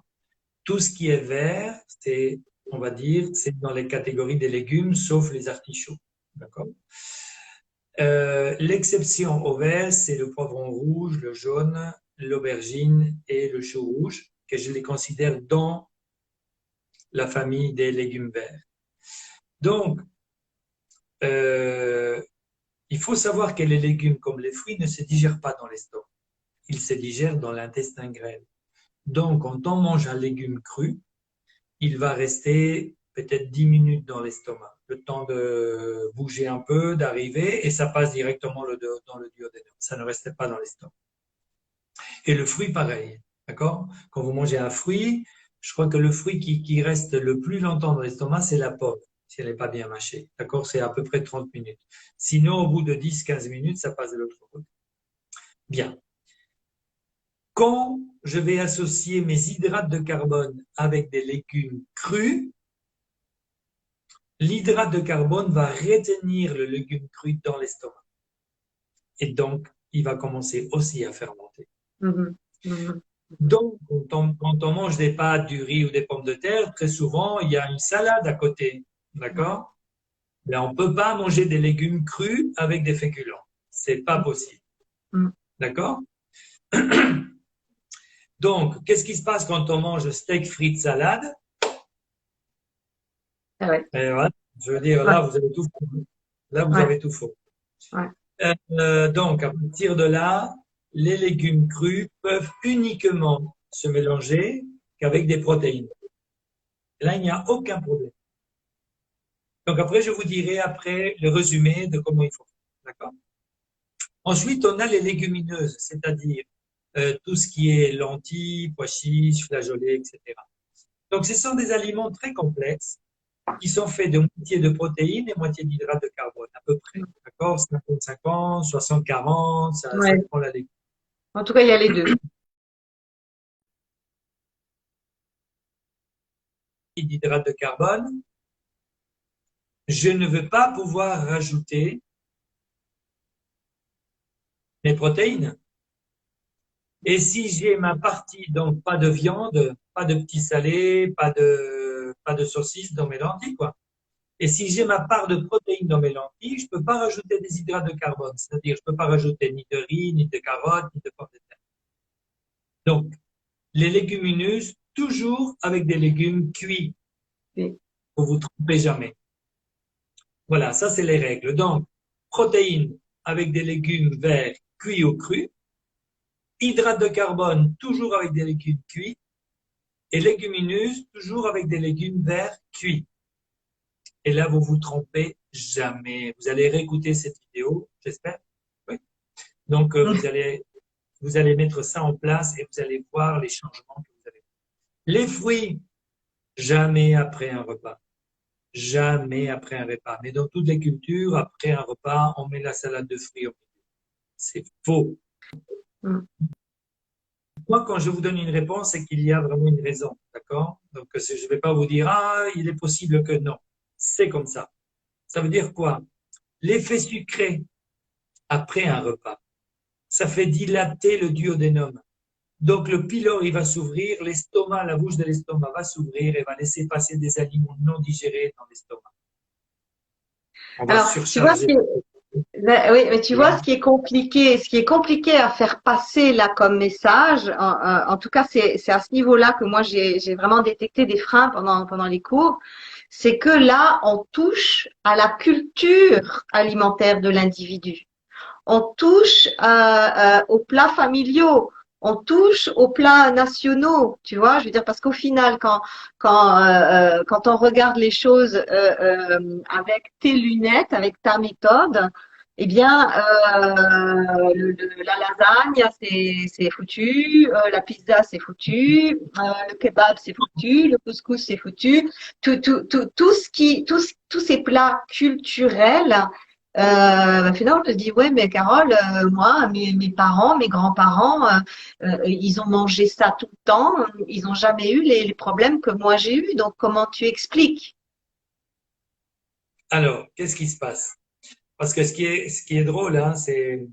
Tout ce qui est vert, c'est, on va dire, c'est dans les catégories des légumes, sauf les artichauts. D'accord? L'exception au vert, c'est le poivron rouge, le jaune, l'aubergine et le chou rouge, que je les considère dans la famille des légumes verts. Donc, euh, il faut savoir que les légumes, comme les fruits, ne se digèrent pas dans l'estomac. Ils se digèrent dans l'intestin grêle. Donc, quand on mange un légume cru, il va rester peut-être 10 minutes dans l'estomac, le temps de bouger un peu, d'arriver, et ça passe directement dans le duodénum. Ça ne reste pas dans l'estomac. Et le fruit, pareil. D'accord? Quand vous mangez un fruit, je crois que le fruit qui reste le plus longtemps dans l'estomac, c'est la pomme, si elle n'est pas bien mâchée. D'accord? C'est à peu près 30 minutes. Sinon, au bout de 10-15 minutes, ça passe de l'autre côté. Bien. Quand je vais associer mes hydrates de carbone avec des légumes crus, l'hydrate de carbone va retenir le légume cru dans l'estomac. Et donc, il va commencer aussi à fermenter. Mhm, mhm. Donc, quand on mange des pâtes, du riz ou des pommes de terre, très souvent, il y a une salade à côté. D'accord? Mais on ne peut pas manger des légumes crus avec des féculents. C'est pas possible. Mhm. D'accord? Donc, qu'est-ce qui se passe quand on mange steak, frites, salade? Ah ouais, Et voilà, je veux dire, ouais, là, vous avez tout faux. Là, vous ouais, avez tout faux. ouais. Donc, à partir de là, les légumes crus peuvent uniquement se mélanger qu'avec des protéines. Et là, il n'y a aucun problème. Donc, après, je vous dirai après le résumé de comment il faut faire. D'accord? Ensuite, on a les légumineuses, c'est-à-dire tout ce qui est lentilles, pois chiches, flageolets, etc. Donc, ce sont des aliments très complexes qui sont faits de moitié de protéines et moitié d'hydrates de carbone, à peu près. D'accord? 50-50, 60-40, ça Ouais. dépend de la légume. En tout cas, il y a les deux. D'hydrates de carbone, je ne veux pas pouvoir rajouter mes protéines. Et si j'ai ma partie, donc pas de viande, pas de petits salés, pas de saucisses dans mes lentilles, quoi. Et si j'ai ma part de protéines dans mes lentilles, je peux pas rajouter des hydrates de carbone. C'est-à-dire, je peux pas rajouter ni de riz, ni de carottes, ni de pommes de terre. Donc, les légumineuses, toujours avec des légumes cuits. Oui. Vous vous trompez jamais. Voilà, ça c'est les règles. Donc, protéines avec des légumes verts cuits ou crus. Hydrates de carbone, toujours avec des légumes cuits. Et légumineuses, toujours avec des légumes verts cuits. Et là, vous vous trompez jamais. Vous allez réécouter cette vidéo, j'espère. Oui. Donc, vous allez mettre ça en place et vous allez voir les changements que vous avez. Les fruits, jamais après un repas. Jamais après un repas. Mais dans toutes les cultures, après un repas, on met la salade de fruits au milieu. C'est faux. Mm. Moi, quand je vous donne une réponse, c'est qu'il y a vraiment une raison. D'accord? Donc, je ne vais pas vous dire, ah, il est possible que non. C'est comme ça. Ça veut dire quoi? L'effet sucré après un repas, ça fait dilater le duodénum. Donc, le pylore, il va s'ouvrir, l'estomac, la bouche de l'estomac va s'ouvrir et va laisser passer des aliments non digérés dans l'estomac. On va Alors, tu vois, surcharger. oui, mais tu vois, ce qui est compliqué à faire passer là comme message, en tout cas, c'est à ce niveau-là que moi j'ai vraiment détecté des freins pendant les cours, c'est que là, on touche à la culture alimentaire de l'individu. On touche aux plats familiaux, on touche aux plats nationaux, tu vois. Je veux dire parce qu'au final, quand on regarde les choses avec tes lunettes, avec ta méthode, eh bien, la lasagne, c'est foutu, la pizza, c'est foutu, le kebab, c'est foutu, le couscous, c'est foutu. Tous ces plats culturels finalement, je me dis, ouais, mais Carole, moi, mes parents, mes grands-parents, ils ont mangé ça tout le temps, ils n'ont jamais eu les problèmes que moi j'ai eu. Donc, comment tu expliques? Alors, qu'est-ce qui se passe? Parce que ce qui est drôle, hein, c'est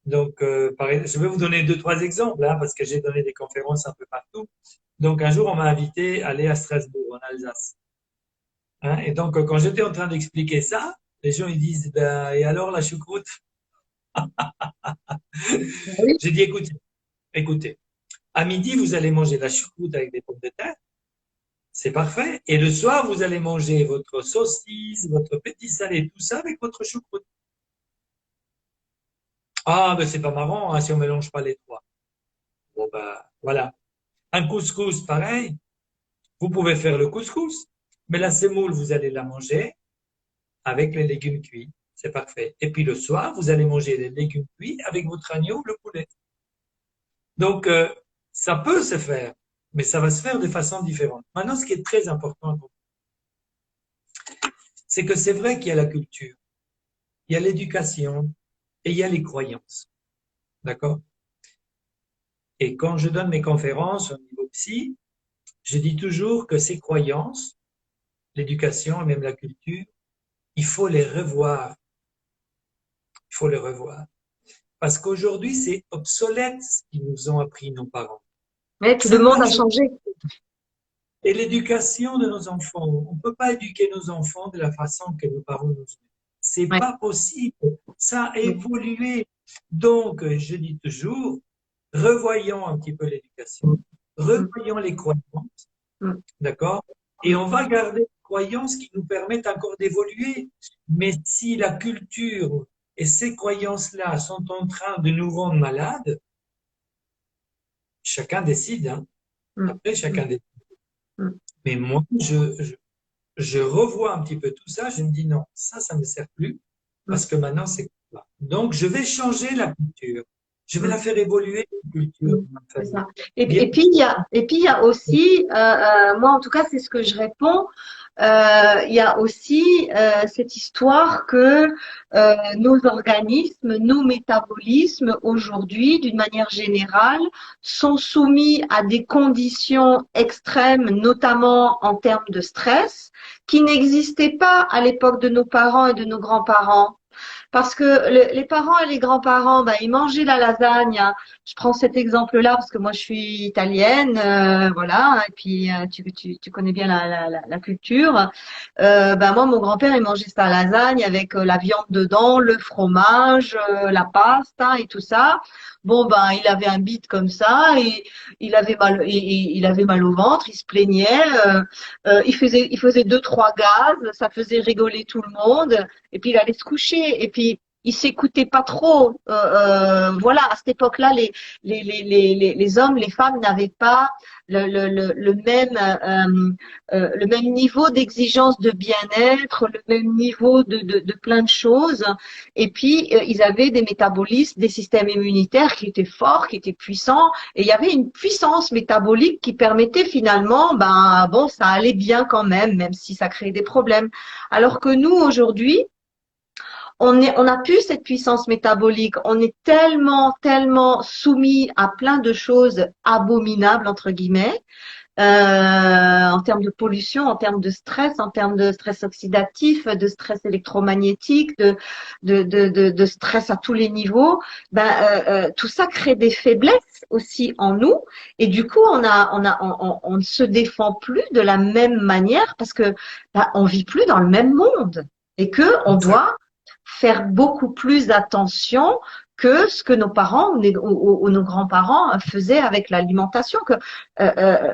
donc, je vais vous donner deux, trois exemples, hein, parce que j'ai donné des conférences un peu partout. Donc, un jour, on m'a invité à aller à Strasbourg, en Alsace. Hein, et donc, quand j'étais en train d'expliquer ça, les gens ils disent, ben, et alors la choucroute? Oui. J'ai dit, écoutez, à midi, vous allez manger la choucroute avec des pommes de terre. C'est parfait. Et le soir, vous allez manger votre saucisse, votre petit salé, tout ça avec votre choucroute. Ah, ben c'est pas marrant hein, si on mélange pas les trois. Bon, ben voilà. Un couscous, pareil. Vous pouvez faire le couscous, mais la semoule, vous allez la manger avec les légumes cuits. C'est parfait. Et puis le soir, vous allez manger les légumes cuits avec votre agneau ou le poulet. Donc, ça peut se faire, mais ça va se faire de façon différente. Maintenant, ce qui est très important, c'est que c'est vrai qu'il y a la culture, il y a l'éducation et il y a les croyances. D'accord? Et quand je donne mes conférences au niveau psy, je dis toujours que ces croyances, l'éducation et même la culture, il faut les revoir. Il faut les revoir. Parce qu'aujourd'hui, c'est obsolète ce qu'ils nous ont appris nos parents. Mais tout le Ça monde n'a a jamais. changé. Et l'éducation de nos enfants, on ne peut pas éduquer nos enfants de la façon que nos parents nous ont. C'est Ouais. pas possible. Ça a évolué. Donc, je dis toujours, revoyons un petit peu l'éducation, Mm, revoyons les croyances, mm, d'accord? Et on va garder les croyances qui nous permettent encore d'évoluer. Mais si la culture et ces croyances-là sont en train de nous rendre malades, chacun décide, hein. mm, Après, mm, chacun décide. mm, Mais moi, je revois un petit peu tout ça, je me dis non, ça ne me sert plus, mm. parce que maintenant c'est comme ça. Donc, je vais changer la culture. Je vais la faire évoluer, cette culture Mm. de ma C'est famille. ça. Bien, Et puis il y a aussi, moi en tout cas c'est ce que je réponds. Il y a aussi cette histoire que nos organismes, nos métabolismes aujourd'hui, d'une manière générale, sont soumis à des conditions extrêmes, notamment en termes de stress, qui n'existaient pas à l'époque de nos parents et de nos grands-parents. Parce que les parents et les grands-parents, bah, ils mangeaient la lasagne. Je prends cet exemple-là parce que moi je suis italienne, voilà. Et puis tu connais bien la culture. Bah, moi mon grand-père il mangeait sa lasagne avec la viande dedans, le fromage, la pasta et tout ça. Bon ben il avait un bide comme ça et il avait mal au ventre, il se plaignait. Il faisait deux trois gaz, ça faisait rigoler tout le monde et puis il allait se coucher et puis il s'écoutait pas trop. Voilà, à cette époque-là, les hommes, les femmes n'avaient pas le même niveau d'exigence de bien-être, le même niveau de plein de choses. Et puis, ils avaient des métabolismes, des systèmes immunitaires qui étaient forts, qui étaient puissants. Et il y avait une puissance métabolique qui permettait finalement, ben bon, ça allait bien quand même si ça créait des problèmes. Alors que nous, aujourd'hui, on n'a plus cette puissance métabolique. On est tellement soumis à plein de choses abominables, entre guillemets, en termes de pollution, en termes de stress oxydatif, de stress électromagnétique, de stress à tous les niveaux. Tout ça crée des faiblesses aussi en nous. Et du coup, on ne se défend plus de la même manière parce que on vit plus dans le même monde et que on exact. doit faire beaucoup plus attention que ce que nos parents ou nos grands-parents faisaient avec l'alimentation, que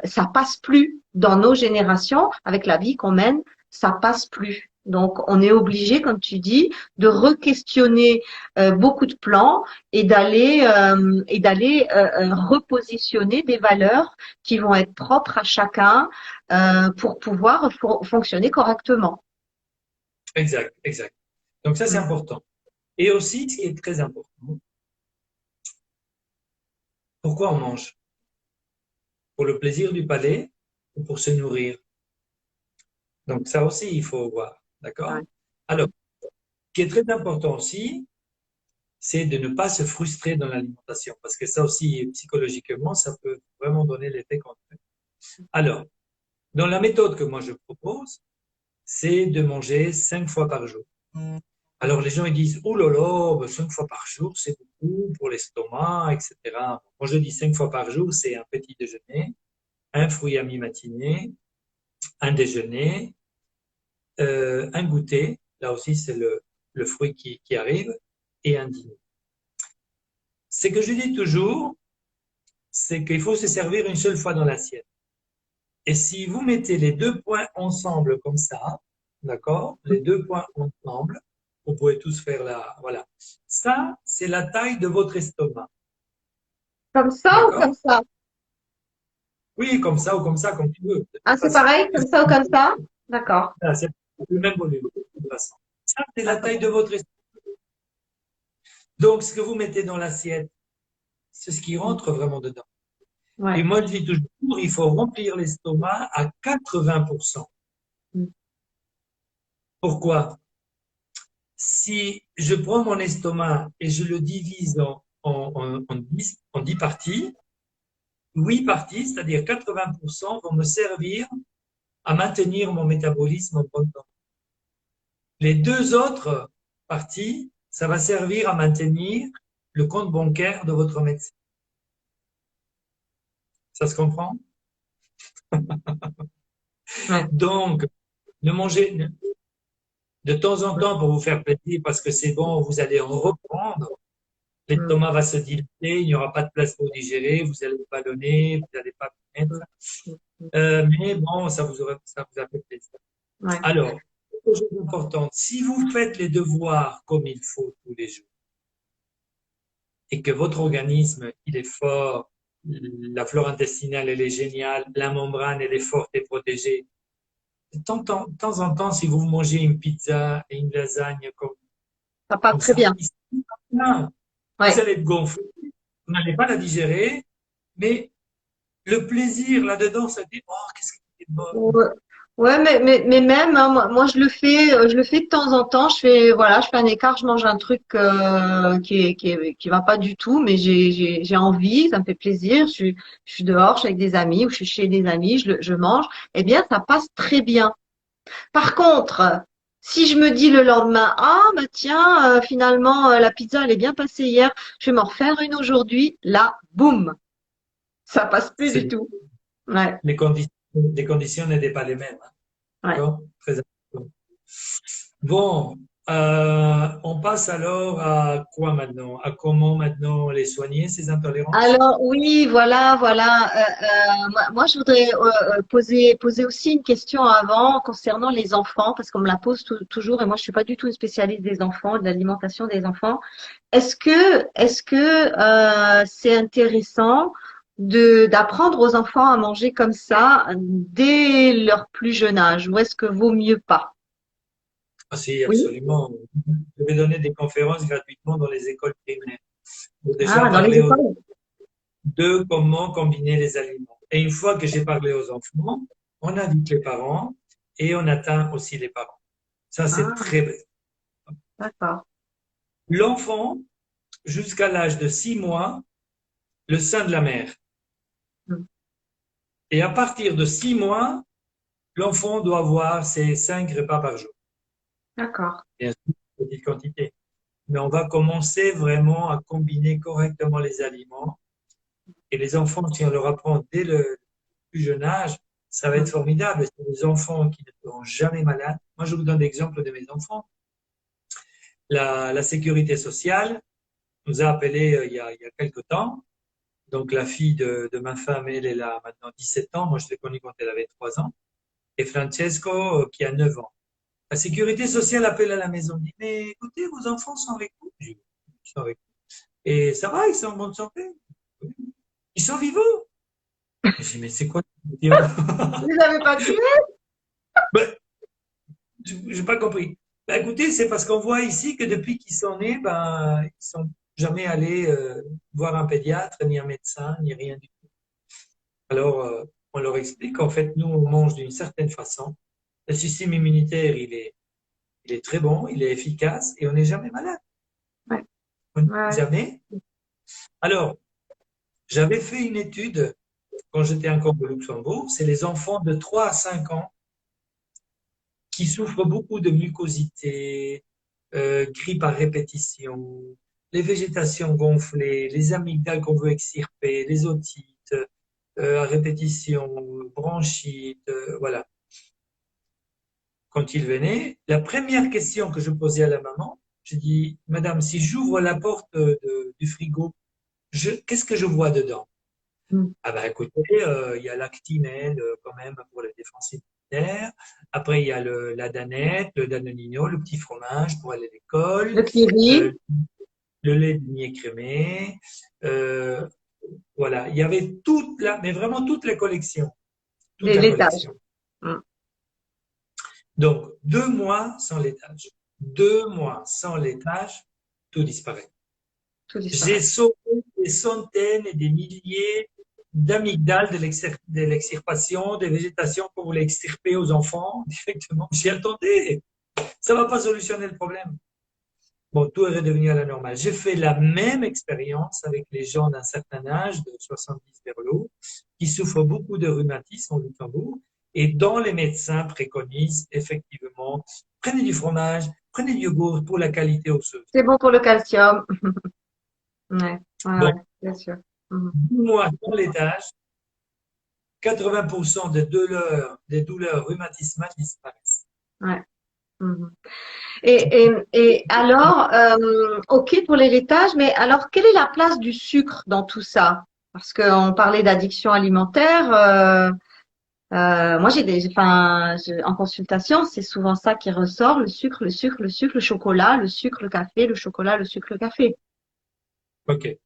ça passe plus dans nos générations avec la vie qu'on mène, ça passe plus. Donc on est obligé, comme tu dis, de re-questionner beaucoup de plans et d'aller repositionner des valeurs qui vont être propres à chacun pour pouvoir fonctionner correctement. Exact, exact. Donc ça, c'est important. Et aussi, ce qui est très important, pourquoi on mange? Pour le plaisir du palais ou pour se nourrir? Donc ça aussi, il faut voir. Ouais. D'accord? Alors, ce qui est très important aussi, c'est de ne pas se frustrer dans l'alimentation, parce que ça aussi, psychologiquement, ça peut vraiment donner l'effet contraire. Alors, dans la méthode que moi je propose, c'est de manger 5 fois par jour. Alors les gens ils disent, oh là là, 5 fois par jour, c'est beaucoup pour l'estomac, etc. Moi je dis 5 fois par jour, c'est un petit déjeuner, un fruit à mi-matinée, un déjeuner, un goûter, là aussi c'est le fruit qui arrive, et un dîner. Ce que je dis toujours, c'est qu'il faut se servir une seule fois dans l'assiette. Et si vous mettez les deux points ensemble comme ça, d'accord, les deux points ensemble, vous pouvez tous faire la, voilà. Ça, c'est la taille de votre estomac, Comme ça ou comme d'accord? ça? Oui, comme ça, comme tu veux. De Ah, toute c'est façon, pareil, comme ça ou comme ça? D'accord. voilà, c'est le même volume, de toute façon. Ça, c'est la taille D'accord. de votre estomac. Donc, ce que vous mettez dans l'assiette, c'est ce qui rentre vraiment dedans. Et Ouais. moi, je dis toujours, il faut remplir l'estomac à 80%. Pourquoi? Si je prends mon estomac et je le divise en 10 parties, 8 parties, c'est-à-dire 80%, vont me servir à maintenir mon métabolisme en bonne temps. Les deux autres parties, ça va servir à maintenir le compte bancaire de votre médecin. Ça se comprend? Ouais. Donc, ne mangez de temps en temps pour vous faire plaisir parce que c'est bon, vous allez en reprendre. Mm. L'estomac va se dilater, il n'y aura pas de place pour digérer, vous allez ballonner, vous n'allez pas mettre. Mm. Mm. Mais bon, ça vous a fait plaisir. Ouais. Alors, chose importante, si vous faites les devoirs comme il faut tous les jours et que votre organisme, il est fort, la flore intestinale, elle est géniale, la membrane, elle est forte et protégée, de temps en temps, si vous mangez une pizza et une lasagne Ça part comme très ça, bien. vous Ouais. allez être gonflé. on n'allait pas la digérer, mais le plaisir là-dedans, ça dit, oh, qu'est-ce qui est bon. Ouais, ouais, mais même, hein, moi, je le fais de temps en temps. Voilà, je fais un écart, je mange un truc qui va pas du tout, mais j'ai envie, ça me fait plaisir. Je suis dehors, je suis avec des amis ou je suis chez des amis, je mange. Eh bien, ça passe très bien. Par contre, si je me dis le lendemain, ah bah tiens, finalement la pizza elle est bien passée hier, je vais m'en refaire une aujourd'hui. Là, boum, ça passe plus du C'est tout. Ouais, les conditions n'étaient pas les mêmes. Hein. ouais. D'accord? Très important. Bon, on passe alors à quoi maintenant? À comment maintenant les soigner, ces intolérances? Alors oui, voilà. Moi, je voudrais poser aussi une question avant concernant les enfants, parce qu'on me la pose toujours, et moi, je suis pas du tout une spécialiste des enfants, de l'alimentation des enfants. Est-ce que c'est intéressant de d'apprendre aux enfants à manger comme ça dès leur plus jeune âge, ou est-ce que vaut mieux pas? Ah, si, Oui. absolument. Je vais donner des conférences gratuitement dans les écoles primaires pour déjà Ah, dans les parler aux écoles. de comment combiner les aliments. Et une fois que j'ai parlé aux enfants, on invite les parents et on atteint aussi les parents. Ça, c'est Ah, très vrai. d'accord. L'enfant, jusqu'à l'âge de 6 mois, le sein de la mère. Hmm. Et à partir de 6 mois, l'enfant doit avoir ses 5 repas par jour. D'accord. Bien sûr, petite quantité. Mais on va commencer vraiment à combiner correctement les aliments. Et les enfants, si on leur apprend dès le plus jeune âge, ça va être Hmm. formidable. C'est des enfants qui ne seront jamais malades. Moi, je vous donne l'exemple de mes enfants. La sécurité sociale nous a appelés il y a quelque temps. Donc, la fille de ma femme, elle a maintenant 17 ans. Moi, je l'ai connue quand elle avait 3 ans. Et Francesco, qui a 9 ans. La sécurité sociale appelle à la maison, dit, mais écoutez, vos enfants sont avec vous. Je dis, ils sont avec vous. Et ça va, ils sont en bonne santé. Ils sont vivants. Je dis, mais c'est quoi cette question? Vous les avez pas tués? Ben, je n'ai pas compris. Ben, écoutez, c'est parce qu'on voit ici que depuis qu'ils sont nés, ben, ils sont jamais allés voir un pédiatre, ni un médecin, ni rien du tout. Alors, on leur explique qu'en fait, nous, on mange d'une certaine façon. Le système immunitaire, il est très bon, il est efficace et on n'est jamais malade. Ouais. On n'est Ouais. jamais. Alors, j'avais fait une étude quand j'étais encore au Luxembourg. C'est les enfants de 3 à 5 ans qui souffrent beaucoup de mucosité, grippe à répétition, les végétations gonflées, les amygdales qu'on veut extirper, les otites à répétition, bronchite, voilà. Quand il venait, la première question que je posais à la maman, je dis, Madame, si j'ouvre la porte du frigo, qu'est-ce que je vois dedans? Hmm. Ah ben écoutez, il y a l'actinelle quand même pour la défense immunitaire. Après, il y a la danette, le danonino, le petit fromage pour aller à l'école, Le kiwi, euh, le lait de miel crémé. euh, voilà, il y avait mais vraiment toute la collection, toute la l'étage. collection. Hmm. Donc, 2 mois sans laitage. 2 mois sans laitage, tout disparaît. Tout J'ai disparaît. sauvé des centaines et des milliers d'amygdales de l'extirpation, des végétations qu'on voulait extirper aux enfants directement. J'y attendais. Ça ne va pas solutionner le problème. Bon, tout est redevenu à la normale. J'ai fait la même expérience avec les gens d'un certain âge, de 70 vers le haut, qui souffrent beaucoup de rhumatisme au Luxembourg. Et dont les médecins préconisent effectivement, prenez du fromage, prenez du yogourt pour la qualité osseuse. C'est bon pour le calcium. Ouais, Bon, bien sûr. Mhm. 2 mois dans l'étage, 80% des douleurs rhumatismales disparaissent. Ouais. Mhm. Et alors, ok pour l'héritage, mais alors quelle est la place du sucre dans tout ça? Parce qu'on parlait d'addiction alimentaire. Moi, en consultation, c'est souvent ça qui ressort, le sucre, le chocolat, le sucre, le café, le chocolat, le sucre, le café. OK.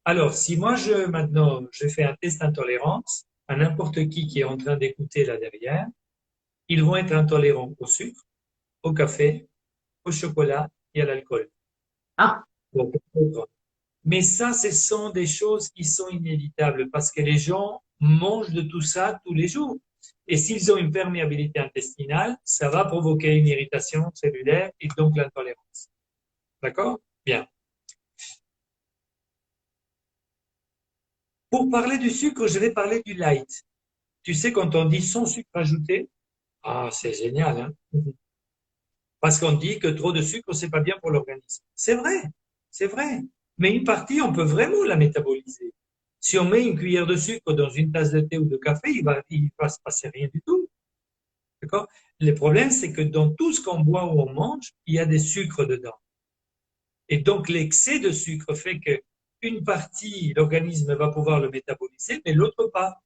Alors, si moi, maintenant, je fais un test d'intolérance à n'importe qui est en train d'écouter là derrière, ils vont être intolérants au sucre, au café, au chocolat et à l'alcool. Ah, Bon, peut-être. Mais ça, ce sont des choses qui sont inévitables parce que les gens mangent de tout ça tous les jours. Et s'ils ont une perméabilité intestinale, ça va provoquer une irritation cellulaire et donc l'intolérance. D'accord? Bien. Pour parler du sucre, je vais parler du light. Tu sais, quand on dit sans sucre ajouté, ah, c'est génial, hein? Parce qu'on dit que trop de sucre, c'est pas bien pour l'organisme. C'est vrai, c'est vrai. Mais une partie, on peut vraiment la métaboliser. Si on met une cuillère de sucre dans une tasse de thé ou de café, il va se passer rien du tout. D'accord? Le problème, c'est que dans tout ce qu'on boit ou on mange, il y a des sucres dedans. Et donc, l'excès de sucre fait que une partie, l'organisme va pouvoir le métaboliser, mais l'autre pas.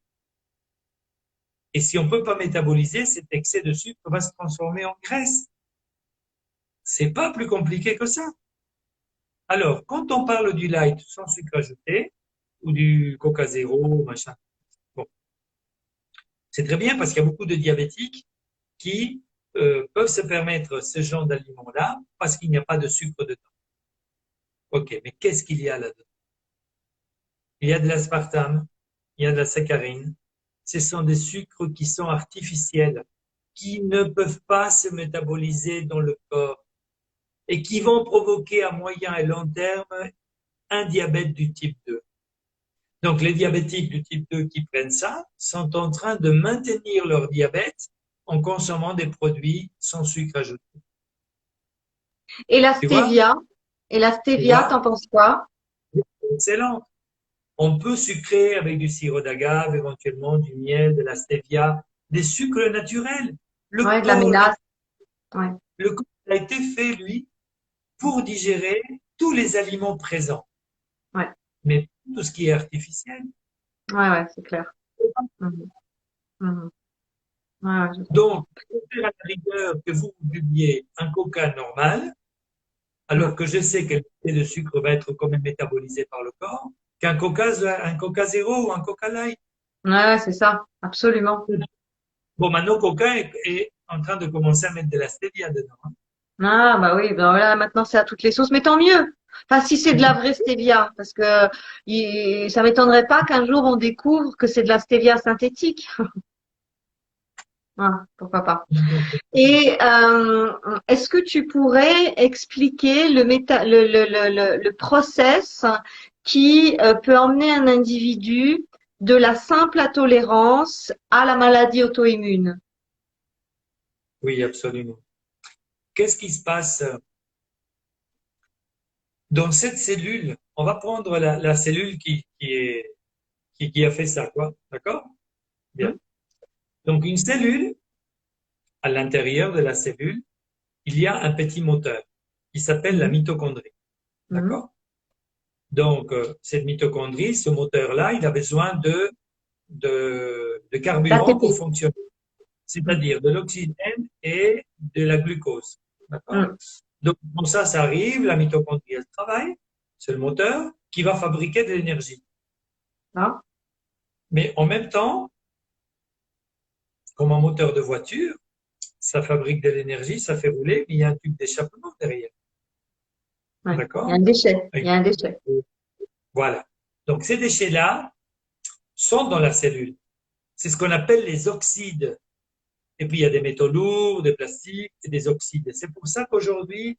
Et si on ne peut pas métaboliser, cet excès de sucre va se transformer en graisse. C'est pas plus compliqué que ça. Alors, quand on parle du light sans sucre ajouté, ou du Coca zéro, machin, bon, c'est très bien parce qu'il y a beaucoup de diabétiques qui peuvent se permettre ce genre d'aliments-là parce qu'il n'y a pas de sucre dedans. Ok, mais qu'est-ce qu'il y a là-dedans? Il y a de l'aspartame, il y a de la saccharine. Ce sont des sucres qui sont artificiels, qui ne peuvent pas se métaboliser dans le corps et qui vont provoquer à moyen et long terme un diabète du type 2. Donc les diabétiques du type 2 qui prennent ça sont en train de maintenir leur diabète en consommant des produits sans sucre ajouté. Et la Tu vois? stevia? Et la Tu stevia, vois? t'en penses quoi? Excellent. On peut sucrer avec du sirop d'agave, éventuellement du miel, de la stevia, des sucres naturels. Ouais, de la mélasse. Ouais, Le corps a été fait, lui, pour digérer tous les aliments présents, ouais, mais tout ce qui est artificiel. ouais, ouais, c'est clair. Mhm, mhm. Ouais, ouais, je comprends. Donc, je préfère à la rigueur que vous buviez un coca normal, Ouais, alors que je sais que l'excès de sucre va être quand même métabolisé par le corps, un coca zéro ou un coca light. ouais, ouais, c'est ça, absolument. Bon, maintenant, coca est en train de commencer à mettre de la stevia dedans, hein. Ah, bah oui, ben voilà, maintenant c'est à toutes les sauces, mais tant mieux. Enfin, si c'est de la vraie stevia, parce que ça m'étonnerait pas qu'un jour on découvre que c'est de la stevia synthétique. Ah, pourquoi pas. Et est-ce que tu pourrais expliquer le process qui peut emmener un individu de la simple intolérance à la maladie auto-immune? Oui, absolument. Qu'est-ce qui se passe dans cette cellule? On va prendre la cellule qui a fait ça, quoi. D'accord? Bien. Hmm. Donc, une cellule, à l'intérieur de la cellule, il y a un petit moteur qui s'appelle la Mhm. mitochondrie. Mhm. D'accord? Donc, cette mitochondrie, ce moteur-là, il a besoin de carburant pour L'ATP. fonctionner, Hmm. c'est-à-dire de l'oxygène et de la glucose. D'accord? Hmm. Donc, quand ça arrive, la mitochondrie, elle travaille, c'est le moteur qui va fabriquer de l'énergie. Ah. Mais en même temps, comme un moteur de voiture, ça fabrique de l'énergie, ça fait rouler, mais il y a un tube d'échappement derrière. Ouais. Il y a D'accord? un déchet. Il y a un déchet. Voilà. Donc, ces déchets-là sont dans la cellule. C'est ce qu'on appelle les oxydes. Et puis, il y a des métaux lourds, des plastiques et des oxydes. C'est pour ça qu'aujourd'hui,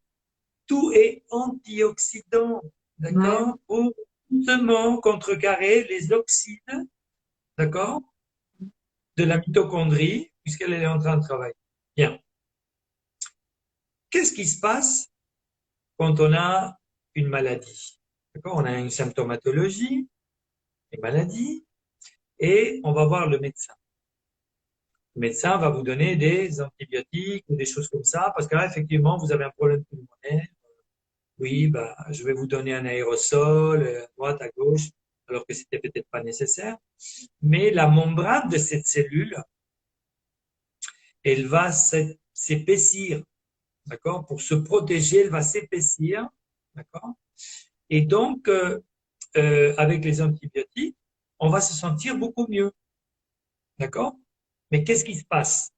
tout est antioxydant. Ouais. D'accord? Pour justement contrecarrer les oxydes, d'accord, de la mitochondrie, puisqu'elle est en train de travailler. Bien. Qu'est-ce qui se passe quand on a une maladie? D'accord? On a une symptomatologie, une maladie, et on va voir le médecin. Le médecin va vous donner des antibiotiques ou des choses comme ça, parce que là, effectivement, vous avez un problème pulmonaire. Oui, bah, je vais vous donner un aérosol, à droite, à gauche, alors que c'était peut-être pas nécessaire. Mais la membrane de cette cellule, elle va s'épaissir, d'accord? Pour se protéger, elle va s'épaissir, d'accord? Et donc, avec les antibiotiques, on va se sentir beaucoup mieux, d'accord? Mais qu'est-ce qui se passe?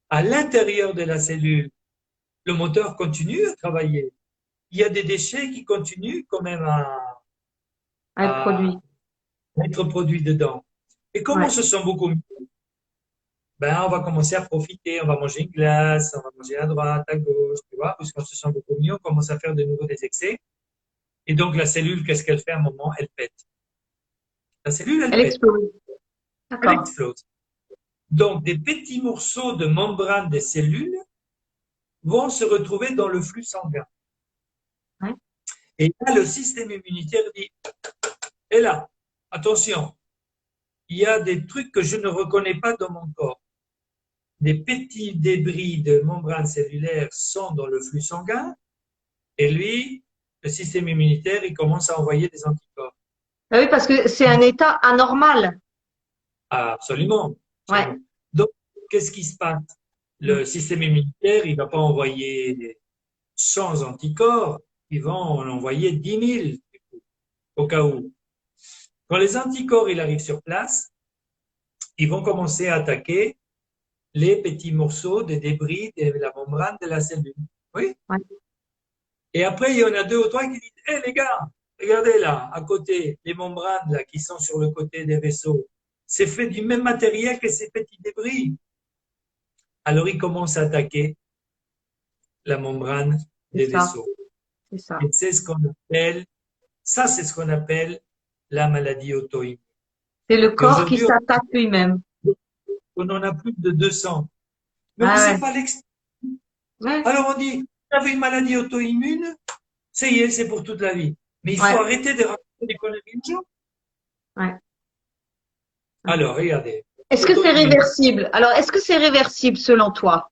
À l'intérieur de la cellule, le moteur continue à travailler. Il y a des déchets qui continuent quand même Elle produit. à être produit dedans. Et comme on Ouais. se sent beaucoup mieux, ben, on va commencer à profiter, on va manger une glace, on va manger à droite, à gauche, tu vois, puisqu'on se sent beaucoup mieux, on commence à faire de nouveau des excès. Et donc, la cellule, qu'est-ce qu'elle fait à un moment? Elle pète. La cellule, elle Elle pète, explose. elle D'accord. explose. Donc, des petits morceaux de membrane des cellules vont se retrouver dans le flux sanguin. Ouais. Et là, le système immunitaire dit, et là, attention, il y a des trucs que je ne reconnais pas dans mon corps. Des petits débris de membrane cellulaire sont dans le flux sanguin, et lui, le système immunitaire, il commence à envoyer des anticorps. Ah oui, parce que c'est un état anormal. Ah, absolument, Ouais. absolument. Donc, qu'est-ce qui se passe? Mm. Le système immunitaire, il ne va pas envoyer 100 anticorps, il va en envoyer 10 000 au cas où. Quand les anticorps ils arrivent sur place, ils vont commencer à attaquer les petits morceaux de débris de la membrane de la cellule. Oui. Ouais. Et après, il y en a deux ou trois qui disent, hé les gars, regardez là, à côté, les membranes là, qui sont sur le côté des vaisseaux, c'est fait du même matériel que ces petits débris. Alors, ils commencent à attaquer la membrane C'est des ça. vaisseaux. C'est ça. Et c'est ce qu'on appelle, ça c'est ce qu'on appelle la maladie auto-immune. C'est le Et corps qui aujourd'hui, s'attaque lui-même. on en a plus de 200. Mais on ne Ah sait ouais. pas l'expliquer. Ouais. Alors on dit, vous avez une maladie auto-immune, ça y est, c'est pour toute la vie. Mais il faut Ouais. arrêter de raconter des conneries aux gens. Ouais. Ouais. Alors, regardez, Est-ce que c'est auto-immune. réversible? Alors, est-ce que c'est réversible selon toi?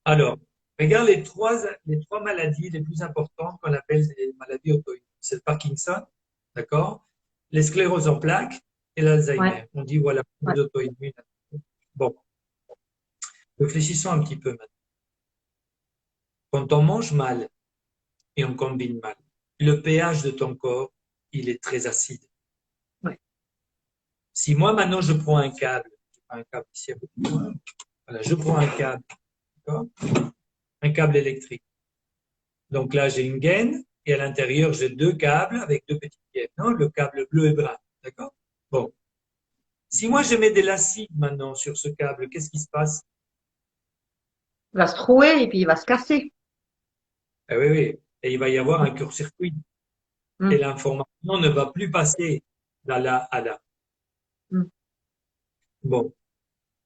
Alors, regarde les trois maladies les plus importantes qu'on appelle des maladies auto-immunes. C'est le Parkinson, d'accord? Les scléroses en plaques et Ouais. l'Alzheimer. On dit, voilà, Ouais. les auto-immunes. Bon, réfléchissons un petit peu maintenant. Quand on mange mal et on combine mal, le pH de ton corps, il est très acide. Ouais. Si moi, maintenant, je prends un câble ici, voilà, je prends un câble, d'accord? Un câble électrique. Donc là, j'ai une gaine et à l'intérieur, j'ai deux câbles avec deux petites gaines, non? Le câble bleu et brun, d'accord? Bon. Si moi, je mets de l'acide maintenant sur ce câble, qu'est-ce qui se passe? Il va se trouer et puis il va se casser. Eh oui, oui. Et il va y avoir un court-circuit. Et Mm. l'information ne va plus passer de là à là. Mm. Bon.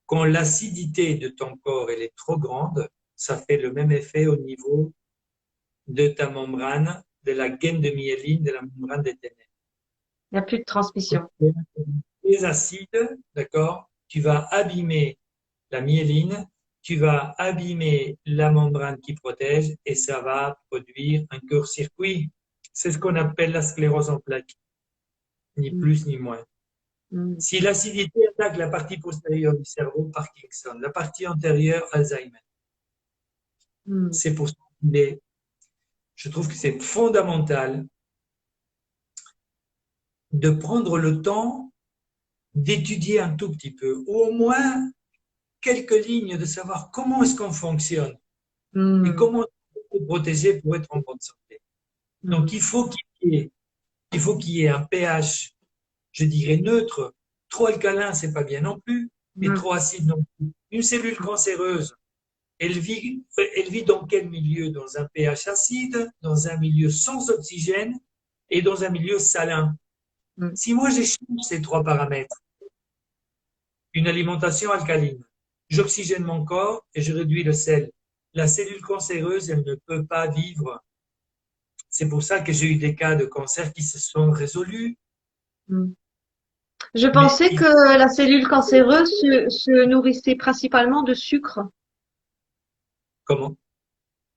Quand l'acidité de ton corps elle est trop grande, ça fait le même effet au niveau de ta membrane, de la gaine de myéline, de la membrane des ténèbres. Il n'y a plus de Quand transmission. tu es très acide, d'accord, tu vas abîmer la myéline, tu vas abîmer la membrane qui protège et ça va produire un court-circuit. C'est ce qu'on appelle la sclérose en plaques, ni Mm. plus ni moins. Mm. Si l'acidité attaque la partie postérieure du cerveau, Parkinson, la partie antérieure, Alzheimer. Mm. C'est pour ça que je trouve que c'est fondamental de prendre le temps d'étudier un tout petit peu, ou au moins quelques lignes de savoir comment est-ce qu'on fonctionne et Mm. comment se protéger pour être en bonne santé. Donc, Mm. il faut qu'il y ait un pH, je dirais neutre. Trop alcalin, c'est pas bien non plus, mais Mm. trop acide non plus. Une cellule cancéreuse, elle vit dans quel milieu? Dans un pH acide, dans un milieu sans oxygène et dans un milieu salin. Mm. Si moi j'échange ces trois paramètres, une alimentation alcaline, j'oxygène mon corps et je réduis le sel. La cellule cancéreuse, elle ne peut pas vivre. C'est pour ça que j'ai eu des cas de cancer qui se sont résolus. Mm. Je Mais pensais que la cellule cancéreuse se nourrissait principalement de sucre. comment?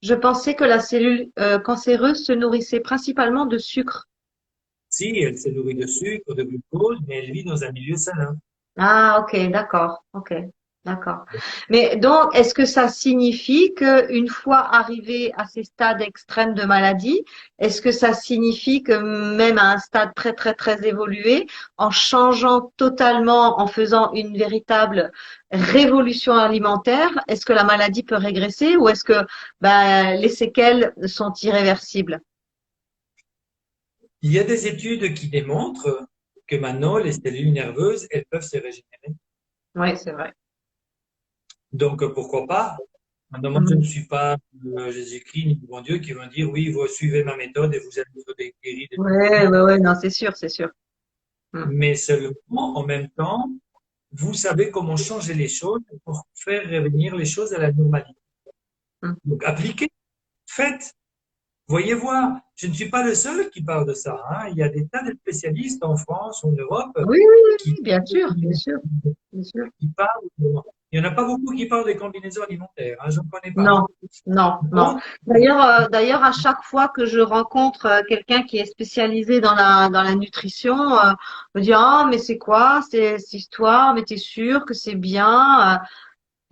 Je pensais que la cellule cancéreuse se nourrissait principalement de sucre. Si, elle se nourrit de sucre, de glucose, mais elle vit dans un milieu salin. Ah, ok, d'accord, ok, d'accord. Mais donc, est-ce que ça signifie qu'une fois arrivé à ces stades extrêmes de maladie, est-ce que ça signifie que même à un stade très, très, très évolué, en changeant totalement, en faisant une véritable révolution alimentaire, est-ce que la maladie peut régresser ou est-ce que ben, les séquelles sont irréversibles? Il y a des études qui démontrent que maintenant, les cellules nerveuses, elles peuvent se régénérer. Oui, c'est vrai. Donc, pourquoi pas? Maintenant, moi, je ne Mhm. suis pas Jésus-Christ ni bon Dieu qui vont dire, oui, vous suivez ma méthode et vous allez être guéri de tout. Ouais, ouais, ouais, non, c'est sûr, c'est sûr. Mhm. Mais seulement, en même temps, vous savez comment changer les choses pour faire revenir les choses à la normalité. Mhm. Donc, appliquez, faites, voyez voir. Je ne suis pas le seul qui parle de ça, hein. Il y a des tas de spécialistes en France, en Europe, Oui, oui, oui, qui, oui, bien sûr, bien sûr, bien sûr. qui parlent. Il n'y en a pas beaucoup qui parlent des combinaisons alimentaires, hein. Je ne connais pas. Non, non, non. Bon, D'ailleurs, à chaque fois que je rencontre quelqu'un qui est spécialisé dans la nutrition, me dit ah mais c'est quoi cette histoire? Mais t'es sûr que c'est bien?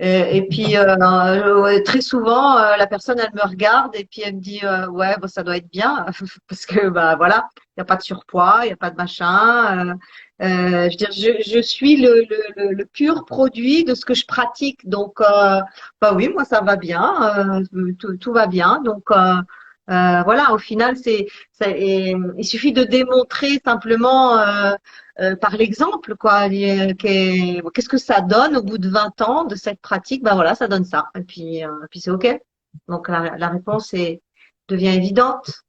Et puis ouais, très souvent, la personne elle me regarde et puis elle me dit ouais bon, ça doit être bien parce que bah voilà, il y a pas de surpoids, il y a pas de machin. Je veux dire, je suis le pur produit de ce que je pratique. Donc bah oui, moi ça va bien, tout va bien. Donc voilà, au final il suffit de démontrer simplement. Par l'exemple, quoi. Qu'est-ce que ça donne au bout de 20 ans de cette pratique? Ben voilà, ça donne ça. Et puis c'est OK. Donc la réponse devient évidente.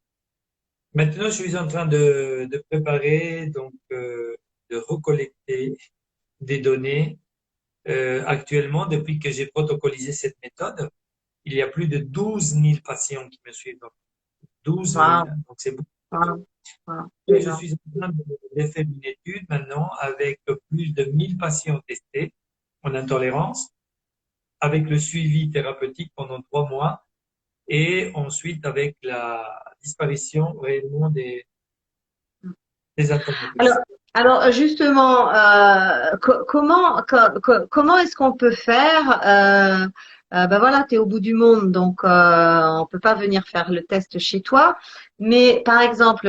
maintenant, je suis en train de préparer, donc, de recollecter des données. Actuellement, depuis que j'ai protocolisé cette méthode, il y a plus de 12 000 patients qui me suivent. Donc, 12 000, Wow, donc c'est beaucoup. wow, wow, c'est Et je énorme. suis en train de faire une étude maintenant avec plus de 1000 patients testés en intolérance, avec le suivi thérapeutique pendant 3 mois et ensuite avec la disparition réellement des Alors, intolérances. alors, justement, comment est-ce qu'on peut faire ben voilà, tu es au bout du monde, donc on peut pas venir faire le test chez toi. Mais par exemple,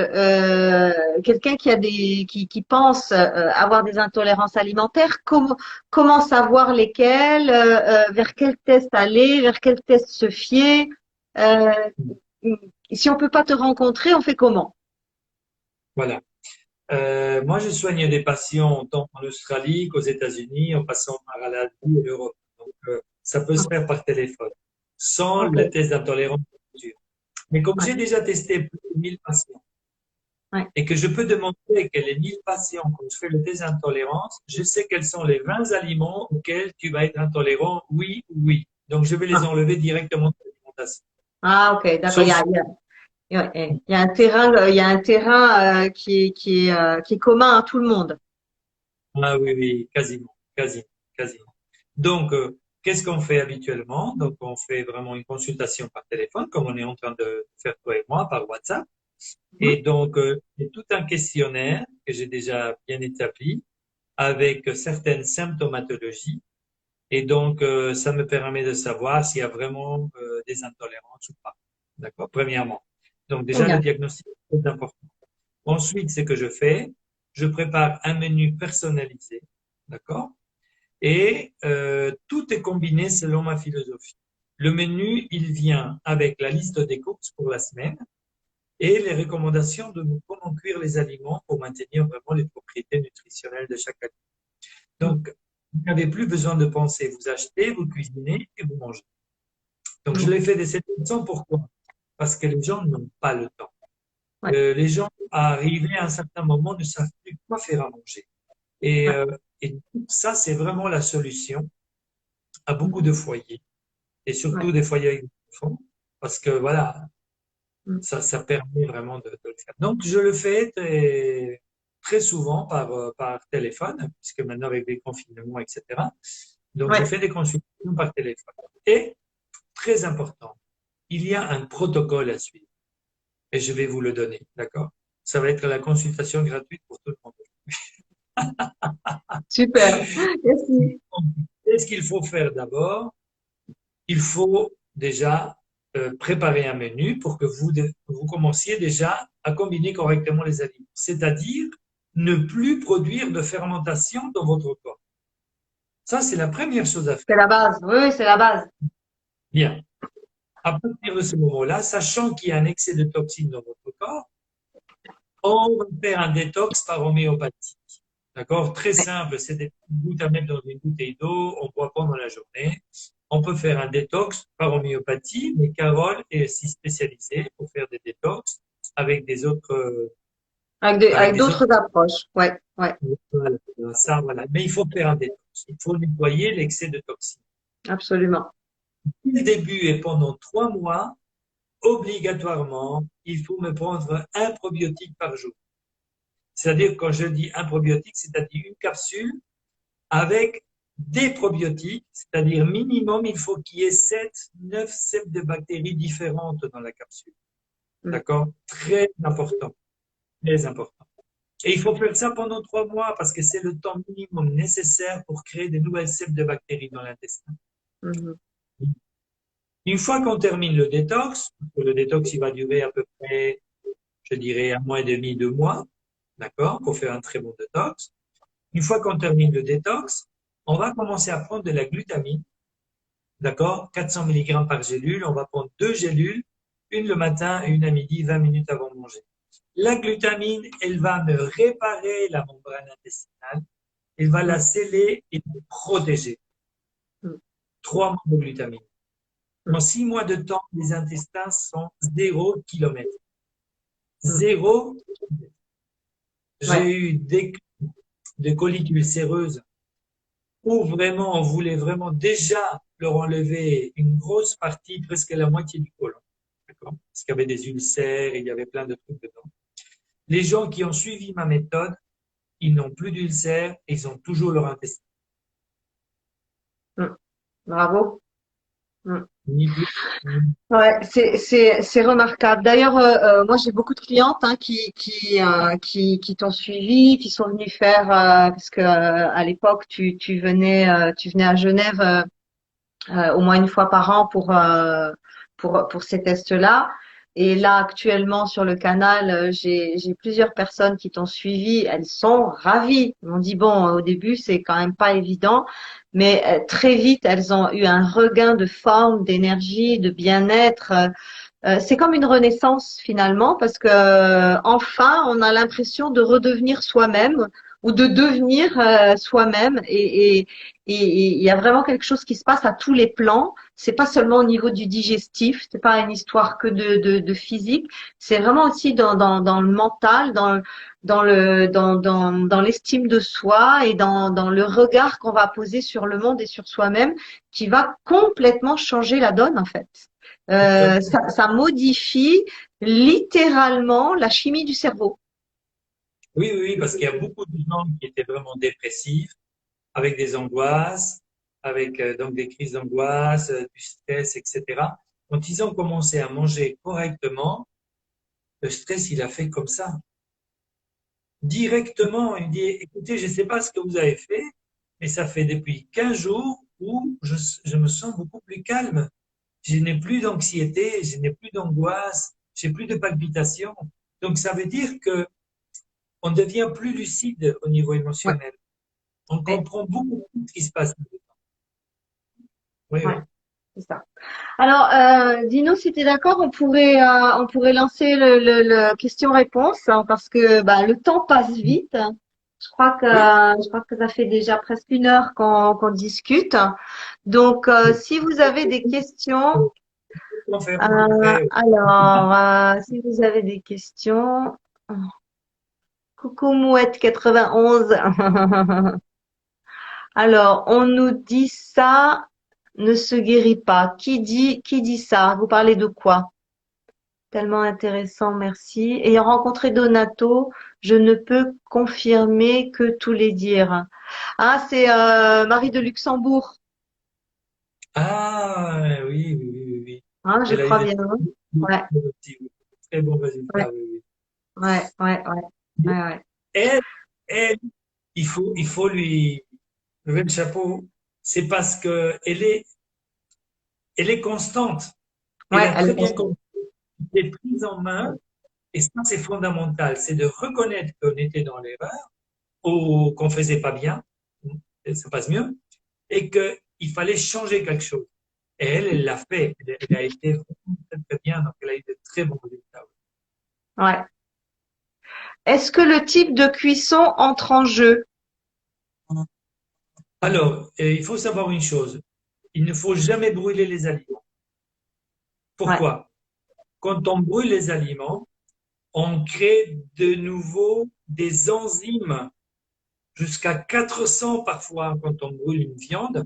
quelqu'un qui pense avoir des intolérances alimentaires, comment savoir lesquelles, vers quel test aller, vers quel test se fier? Euh, si on peut pas te rencontrer, on fait comment? Voilà. Moi, je soigne des patients tant en Australie qu'aux États-Unis, en passant par l'Asie et l'Europe. Donc, ça peut se faire par téléphone, sans Ok, le test d'intolérance, bien sûr. Mais comme ouais, j'ai déjà testé plus de 1000 patients ouais. et que je peux démontrer que les 1000 patients, quand je fais le test d'intolérance, je sais quels sont les 20 aliments auxquels tu vas être intolérant, oui ou oui. Donc, je vais les Ah, enlever directement de l'alimentation. ah, ok, d'accord. Sauf, Il y a un terrain, il y a un terrain qui est commun à tout le monde. ah oui, oui, quasiment, quasiment, quasiment. Donc, qu'est-ce qu'on fait habituellement? Donc, on fait vraiment une consultation par téléphone, comme on est en train de faire toi et moi, par WhatsApp. Mhm. Et donc, il y a tout un questionnaire que j'ai déjà bien établi avec certaines symptomatologies. Et donc, ça me permet de savoir s'il y a vraiment des intolérances ou pas. D'accord? Premièrement. Donc, déjà, le Génial. diagnostic est très important. Ensuite, ce que je fais, je prépare un menu personnalisé. D'accord? Et tout est combiné selon ma philosophie. Le menu, il vient avec la liste des courses pour la semaine et les recommandations de comment cuire les aliments pour maintenir vraiment les propriétés nutritionnelles de chaque aliment. Mhm. Donc, vous n'avez plus besoin de penser. Vous achetez, vous cuisinez et vous mangez. Donc, je Mhm. l'ai fait de cette façon. Pourquoi? Parce que les gens n'ont pas le temps. Ouais, Les gens, arrivés à un certain moment, ne savent plus quoi faire à manger. Et, ouais. euh, et ça, c'est vraiment la solution à beaucoup Mhm. de foyers. Et Ouais. surtout des foyers avec des enfants, parce que voilà, Mhm. ça permet vraiment de le faire. Donc, je le fais très, très souvent par téléphone, puisque maintenant avec les confinements, etc. Donc, je Ouais. fais des consultations par téléphone. Et, très important, il y a un protocole à suivre, et je vais vous le donner, d'accord? Ça va être la consultation gratuite pour tout le monde. Super. Merci. Qu'est-ce qu'il faut faire d'abord? Il faut déjà préparer un menu pour que vous commenciez déjà à combiner correctement les aliments. C'est-à-dire ne plus produire de fermentation dans votre corps. Ça, c'est la première chose à C'est faire. la base. Oui, oui, c'est la base. Bien. À partir de ce moment-là, sachant qu'il y a un excès de toxines dans votre corps, On va faire un détox par homéopathie. D'accord? Très simple, c'est des petites gouttes à mettre dans une bouteille d'eau, on boit pendant la journée. On peut faire un détox par homéopathie, mais Carole est aussi spécialisée pour faire des détox avec des autres, avec Avec des autres, d'autres approches. Ouais, ouais, voilà, ça, voilà. Mais il faut faire un détox. Il faut nettoyer l'excès de toxines. absolument. Le début et pendant 3 mois, obligatoirement, il faut me prendre un probiotique par jour. C'est-à-dire, quand je dis un probiotique, c'est-à-dire une capsule avec des probiotiques, c'est-à-dire minimum, il faut qu'il y ait 7, 9 ceps de bactéries différentes dans la capsule. Mm. D'accord? Très important. Très important. Et il faut faire ça pendant 3 mois parce que c'est le temps minimum nécessaire pour créer de nouvelles ceps de bactéries dans l'intestin. Mhm. Une fois qu'on termine le détox, il va durer à peu près, je dirais, 1 mois et demi, 2 mois. D'accord? Pour faire un très bon détox. Une fois qu'on termine le détox, on va commencer à prendre de la glutamine. D'accord? 400 mg par gélule. On va prendre 2 gélules, une le matin et une à midi, 20 minutes avant de manger. La glutamine, elle va me réparer la membrane intestinale. Elle va la Mm. sceller et me protéger. Mm. 3 mois de glutamine. En Mm. 6 mois de temps, les intestins sont 0 km. Mm. 0 km. Ouais. J'ai eu des coliques ulcéreuses où vraiment on voulait vraiment déjà leur enlever une grosse partie, presque la moitié du côlon. D'accord? Parce qu'il y avait des ulcères, il y avait plein de trucs dedans. Les gens qui ont suivi ma méthode, ils n'ont plus d'ulcères, ils ont toujours leur intestin. Mm. Bravo. Mm. Ni plus, ni Ouais, c'est remarquable. D'ailleurs, moi j'ai beaucoup de clientes hein, qui t'ont suivi, qui sont venues faire parce que à l'époque tu venais à Genève au moins une fois par an pour ces tests-là. Et là, actuellement, sur le canal, j'ai plusieurs personnes qui t'ont suivi. Elles sont ravies. Elles m'ont dit, bon, au début, c'est quand même pas évident, mais très vite, elles ont eu un regain de forme, d'énergie, de bien-être. C'est comme une renaissance finalement, parce que enfin, on a l'impression de redevenir soi-même ou de devenir soi-même. Et il y a vraiment quelque chose qui se passe à tous les plans. C'est pas seulement au niveau du digestif, c'est pas une histoire que de physique. C'est vraiment aussi dans le mental, dans l'estime de soi et dans le regard qu'on va poser sur le monde et sur soi-même, qui va complètement changer la donne en fait. Ça modifie littéralement la chimie du cerveau. Oui, oui, oui, parce qu'il y a beaucoup de gens qui étaient vraiment dépressifs, avec des angoisses, avec donc des crises d'angoisse, du stress, etc. Quand ils ont commencé à manger correctement, le stress, il a fait comme ça. Directement, il me dit, écoutez, je ne sais pas ce que vous avez fait, mais ça fait depuis 15 jours où je me sens beaucoup plus calme. Je n'ai plus d'anxiété, je n'ai plus d'angoisse, j'ai plus de palpitations. Donc, ça veut dire que on devient plus lucide au niveau Ouais, émotionnel. On ouais, comprend beaucoup plus ce qui se passe. Oui, ouais, oui. c'est ça. Alors, Dino, si tu es d'accord, on pourrait lancer le question-réponse hein, parce que bah, le temps passe vite. Oui, Je crois que ça fait déjà presque 1 heure qu'on discute. Donc, si vous avez des questions, on fait à peu près. alors, si vous avez des questions, coucou Mouette 91. Alors, on nous dit ça ne se guérit pas. Qui dit ça? Vous parlez de quoi? Tellement intéressant, merci. Ayant rencontré Donato, je ne peux confirmer que tous les dire. Ah, c'est Marie de Luxembourg. Ah, oui, oui, oui, oui, oui. Hein, je Elle a eu crois des bien. Ouais, très bons ouais, résultats, oui, ouais, ouais, ouais, oui. ouais, ouais. Elle, elle, il faut lui lever le chapeau. C'est parce que elle est constante. Elle Ouais, a elle très est bien constante. compris les prises en main. Et ça, c'est fondamental. C'est de reconnaître qu'on était dans l'erreur ou qu'on faisait pas bien. Et ça passe mieux. Et qu'il fallait changer quelque chose. Et elle l'a fait. Elle a été vraiment très, très bien. Donc, elle a eu de très bons résultats. Ouais. Est-ce que le type de cuisson entre en jeu? Alors, il faut savoir une chose. Il ne faut jamais brûler les aliments. Ouais. Pourquoi? Quand on brûle les aliments, on crée de nouveau des enzymes jusqu'à 400 parfois quand on brûle une viande.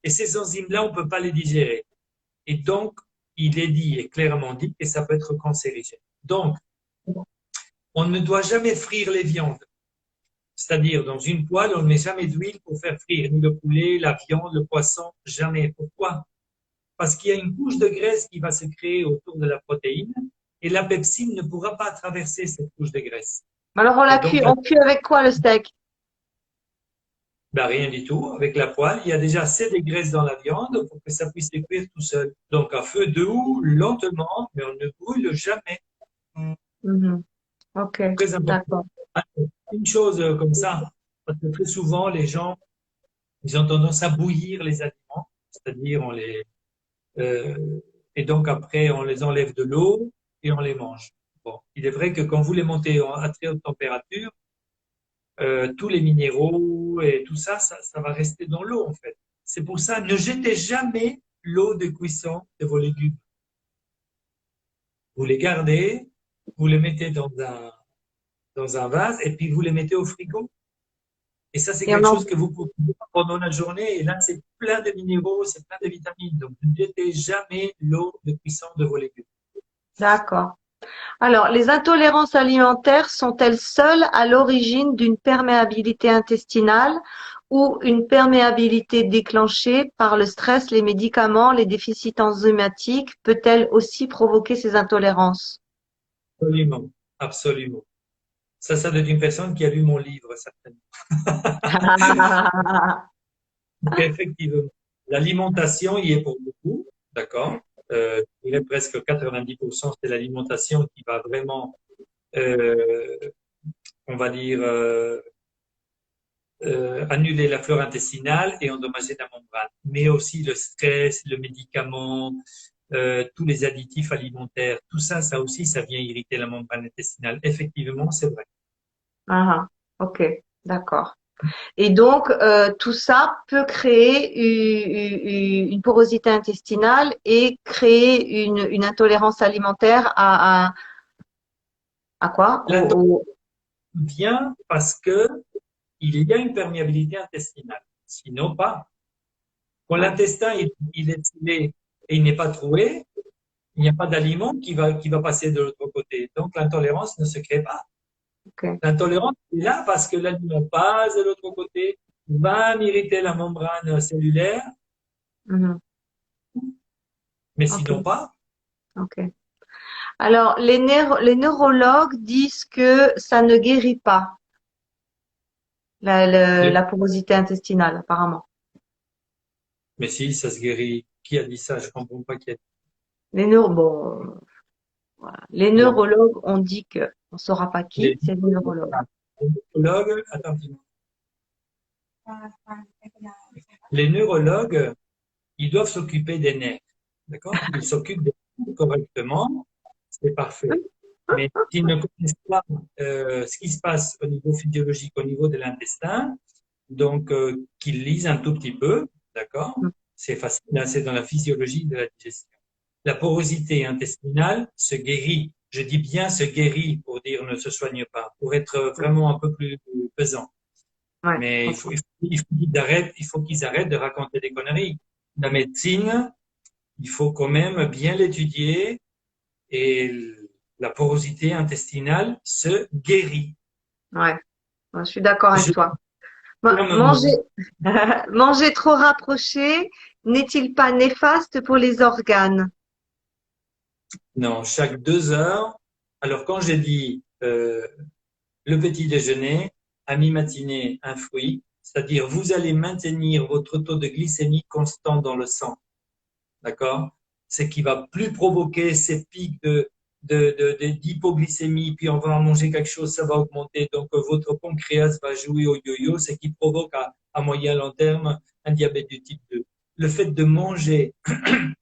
Et ces enzymes-là, on ne peut pas les digérer. Et donc, il est dit et clairement dit que ça peut être cancérigène. Donc, on ne doit jamais frire les viandes. C'est-à-dire, dans une poêle, on ne met jamais d'huile pour faire frire ni le poulet, la viande, le poisson, jamais. Pourquoi? Parce qu'il y a une couche de graisse qui va se créer autour de la protéine et la pepsine ne pourra pas traverser cette couche de graisse. Alors Et donc, on cuit avec quoi le steak? ben, rien du tout. Avec la poêle, il y a déjà assez de graisse dans la viande pour que ça puisse se cuire tout seul. Donc, à feu doux, lentement, mais on ne brûle jamais. Mhm. Ok, Très important. d'accord. Une chose comme ça, parce que très souvent, les gens, ils ont tendance à bouillir les aliments, c'est-à-dire euh, et donc après, on les enlève de l'eau et on les mange. Bon, il est vrai que quand vous les montez à très haute température, tous les minéraux et tout ça, ça va rester dans l'eau en fait. C'est pour ça, ne jetez jamais l'eau de cuisson de vos légumes. Vous les gardez, vous les mettez dans un vase et puis vous les mettez au frigo. Et ça, c'est Et on quelque en... chose que vous pouvez faire pendant la journée. Et là, c'est plein de minéraux, c'est plein de vitamines. Donc, ne jetez jamais l'eau de cuisson de vos légumes. D'accord. Alors, les intolérances alimentaires sont-elles seules à l'origine d'une perméabilité intestinale ou une perméabilité déclenchée par le stress, les médicaments, les déficits enzymatiques peut-elle aussi provoquer ces intolérances? Absolument, absolument. Ça doit être une personne qui a lu mon livre, certainement. Donc, effectivement, l'alimentation y est pour beaucoup, d'accord? Je dirais presque 90%, c'est l'alimentation qui va vraiment, euh, on va dire, annuler la flore intestinale et endommager la membrane. Mais aussi le stress, le médicament, tous les additifs alimentaires, tout ça, ça aussi, ça vient irriter la membrane intestinale. Effectivement, c'est vrai. Ah, ok, d'accord. Et donc, tout ça peut créer une porosité intestinale et créer une intolérance alimentaire à quoi? L'intolérance vient parce que il y a une perméabilité intestinale. Sinon, pas. Quand Ouais, l'intestin il est scellé et il n'est pas troué, il n'y a pas d'aliment qui va passer de l'autre côté. Donc, l'intolérance ne se crée pas. ok. L'intolérance est là parce que l'aliment passe de l'autre côté, va m'irriter la membrane cellulaire, Mhm. mais Ok, sinon pas. ok. Alors, les neurologues disent que ça ne guérit pas Le- la porosité intestinale, apparemment. Mais si, ça se guérit. Qui a dit ça? Je comprends pas qui a dit. Bon, voilà. Les Alors, neurologues ont dit que, on saura pas qui, les, c'est les neurologues. les neurologues, attends, les neurologues, ils doivent s'occuper des nerfs. D'accord? Ils s'occupent des nerfs correctement, c'est parfait. Mais s'ils ne connaissent pas ce qui se passe au niveau physiologique, au niveau de l'intestin, donc qu'ils lisent un tout petit peu, d'accord? C'est facile, là, c'est dans la physiologie de la digestion. La porosité intestinale se guérit. Je dis bien se guérit pour dire ne se soigne pas, pour être vraiment un peu plus pesant. Ouais, Mais ok. il faut qu'ils arrêtent de raconter des conneries. La médecine, il faut quand même bien l'étudier et la porosité intestinale se guérit. Ouais, je suis d'accord avec Je toi. Manger, fermement, manger trop rapproché n'est-il pas néfaste pour les organes? non, chaque 2 heures. Alors quand j'ai dit le petit déjeuner, à mi-matinée, un fruit, c'est-à-dire vous allez maintenir votre taux de glycémie constant dans le sang. D'accord? Ce qui va plus provoquer ces pics d'hypoglycémie, puis on va en manger quelque chose, ça va augmenter. Donc, votre pancréas va jouer au yo-yo, ce qui provoque à moyen long terme un diabète du type 2. Le fait de manger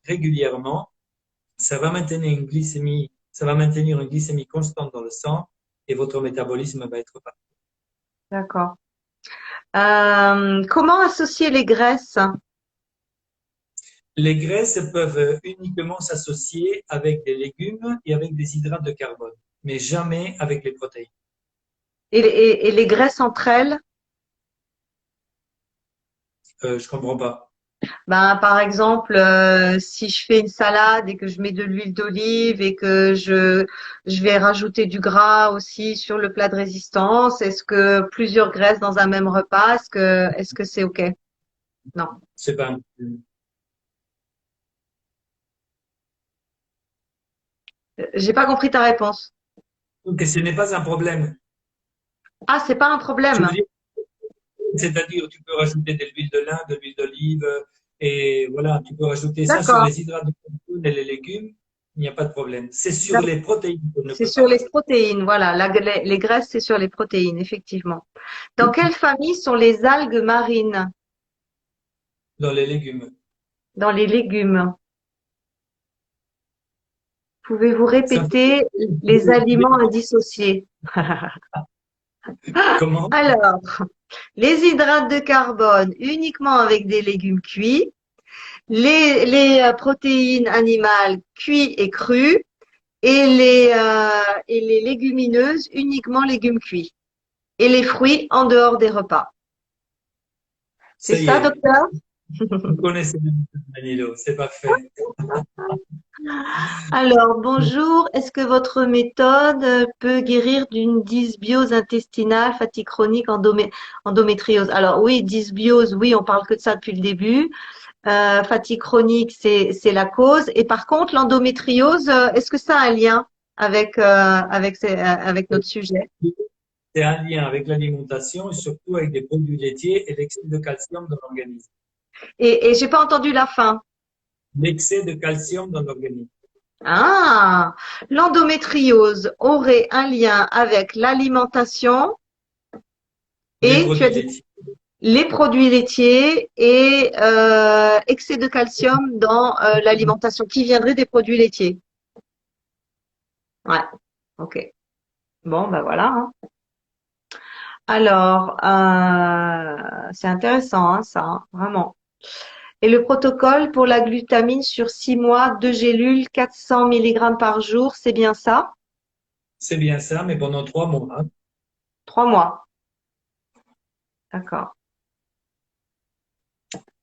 régulièrement, ça va maintenir une glycémie constante dans le sang et votre métabolisme va être parfait. D'accord. Comment associer les graisses? Les graisses peuvent uniquement s'associer avec des légumes et avec des hydrates de carbone, mais jamais avec les protéines. Et les graisses entre elles? Je comprends pas. Ben, par exemple, si je fais une salade et que je mets de l'huile d'olive et que je vais rajouter du gras aussi sur le plat de résistance, est-ce que plusieurs graisses dans un même repas, est-ce que c'est OK? Non. C'est pas J'ai pas compris ta réponse. que ce n'est pas un problème. Ah, c'est pas un Je veux problème. dire, c'est-à-dire, tu peux rajouter de l'huile de lin, de l'huile d'olive, et voilà, tu peux rajouter ça sur D'accord. les hydrates de carbone et les légumes, il n'y a pas de problème. C'est sur les protéines qu'on ne C'est peut sur pas les rajouter. protéines, voilà. Les graisses, c'est sur les protéines, effectivement. Dans quelle famille sont les algues marines? Dans les légumes. Dans les légumes. Pouvez-vous Ça répéter les aliments indissociés? comment? Alors, les hydrates de carbone uniquement avec des légumes cuits, les protéines animales cuits et crues, et les légumineuses uniquement légumes cuits, et les fruits en dehors des repas. C'est Ça y ça, est, docteur? vous connaissez le méthode Manilo, c'est parfait. Alors, bonjour. Est-ce que votre méthode peut guérir d'une dysbiose intestinale, fatigue chronique, endométriose? Alors oui, dysbiose, oui, on parle que de ça depuis le début. Fatigue chronique, c'est la cause. Et par contre, l'endométriose, est-ce que ça a un lien avec notre sujet? C'est un lien avec l'alimentation et surtout avec des produits laitiers et l'excès de calcium dans l'organisme. Et j'ai pas entendu la fin. L'excès de calcium dans l'organisme. Ah, l'endométriose aurait un lien avec l'alimentation Les et tu as produits dit laitiers. les produits laitiers et excès de calcium dans l'alimentation qui viendrait des produits laitiers. Ouais, ok. Bon, ben voilà, hein. Alors, c'est intéressant, hein, ça, hein, vraiment. Et le protocole pour la glutamine sur 6 mois, 2 gélules, 400 milligrammes par jour, c'est bien ça? C'est bien ça, mais pendant 3 mois, hein. 3 mois. D'accord.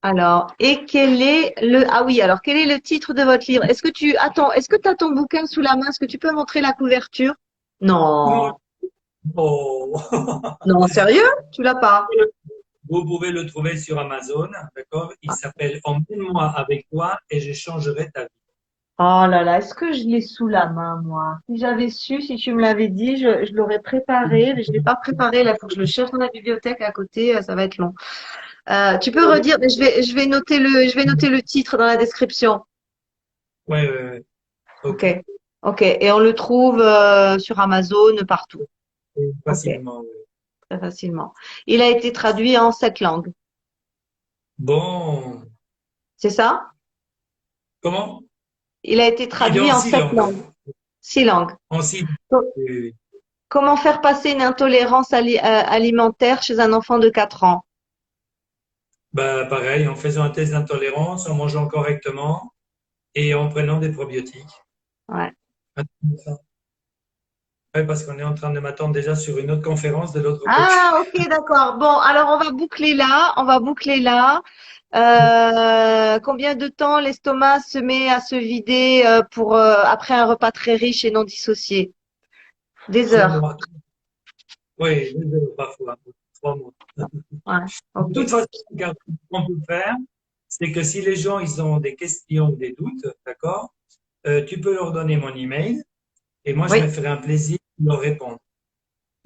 Alors, et quel est ah oui, alors quel est le titre de votre livre? Est-ce que tu as ton bouquin sous la main? Est-ce que tu peux montrer la couverture? Non. Oh. Non, sérieux? Tu l'as pas? Vous pouvez le trouver sur Amazon, d'accord? Il s'appelle Emmène-moi avec toi et je changerai ta vie. Oh là là, est-ce que je l'ai sous la main, moi? Si j'avais su, si tu me l'avais dit, je l'aurais préparé, mais je l'ai pas préparé. Là, il faut que je le cherche dans la bibliothèque à côté, ça va être long. Tu peux redire, mais je vais noter le titre dans la description. Ouais, ouais, ouais. Ok, Ok. ok. Et on le trouve sur Amazon partout. Ok, Facilement, oui. très facilement. Il a été traduit en 7 langues. Bon. C'est ça? Comment? Il a été Il est traduit en en six sept langues. langues. 6 langues. En six. Co- Oui, oui, oui. Comment faire passer une intolérance alimentaire chez un enfant de 4 ans? Bah, pareil, en faisant un test d'intolérance, en mangeant correctement et en prenant des probiotiques. Ouais. Ouais, parce qu'on est en train de m'attendre déjà sur une autre conférence de l'autre côté. Ah, ok, d'accord. Bon, alors on va boucler là. On va boucler là. Combien de temps l'estomac se met à se vider après un repas très riche et non dissocié? Des trois heures. mois. Oui, 2 heures parfois. 3 mois. Ouais. De toute Ok. façon, regarde, ce qu'on peut faire, c'est que si les gens ils ont des questions ou des doutes, d'accord, tu peux leur donner mon email et moi je me Oui. ferai un plaisir de leur répondre.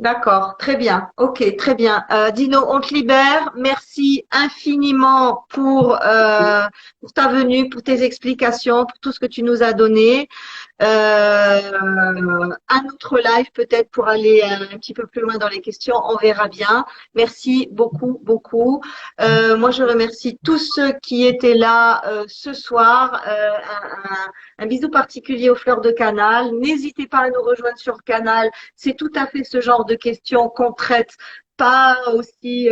D'accord, très bien. Ok, très bien. Dino, on te libère. Merci infiniment pour ta venue, pour tes explications, pour tout ce que tu nous as donné. Un autre live peut-être pour aller un petit peu plus loin dans les questions. On verra bien. Merci beaucoup, beaucoup. Moi, je remercie tous ceux qui étaient là ce soir. Un bisou particulier aux Fleurs de Canal. N'hésitez pas à nous rejoindre sur Canal. C'est tout à fait ce genre de questions qu'on traite pas aussi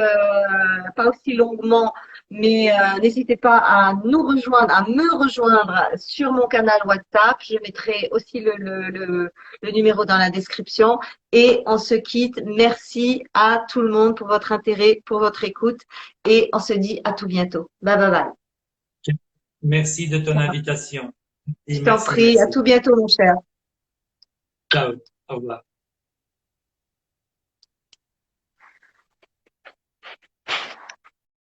longuement, mais n'hésitez pas à nous rejoindre, à me rejoindre sur mon canal WhatsApp. Je mettrai aussi le numéro dans la description. Et on se quitte. Merci à tout le monde pour votre intérêt, pour votre écoute. Et on se dit à tout bientôt. Bye bye bye. Merci de ton invitation. Et Je t'en merci, prie. À merci. tout bientôt, mon cher. Ciao. Au revoir.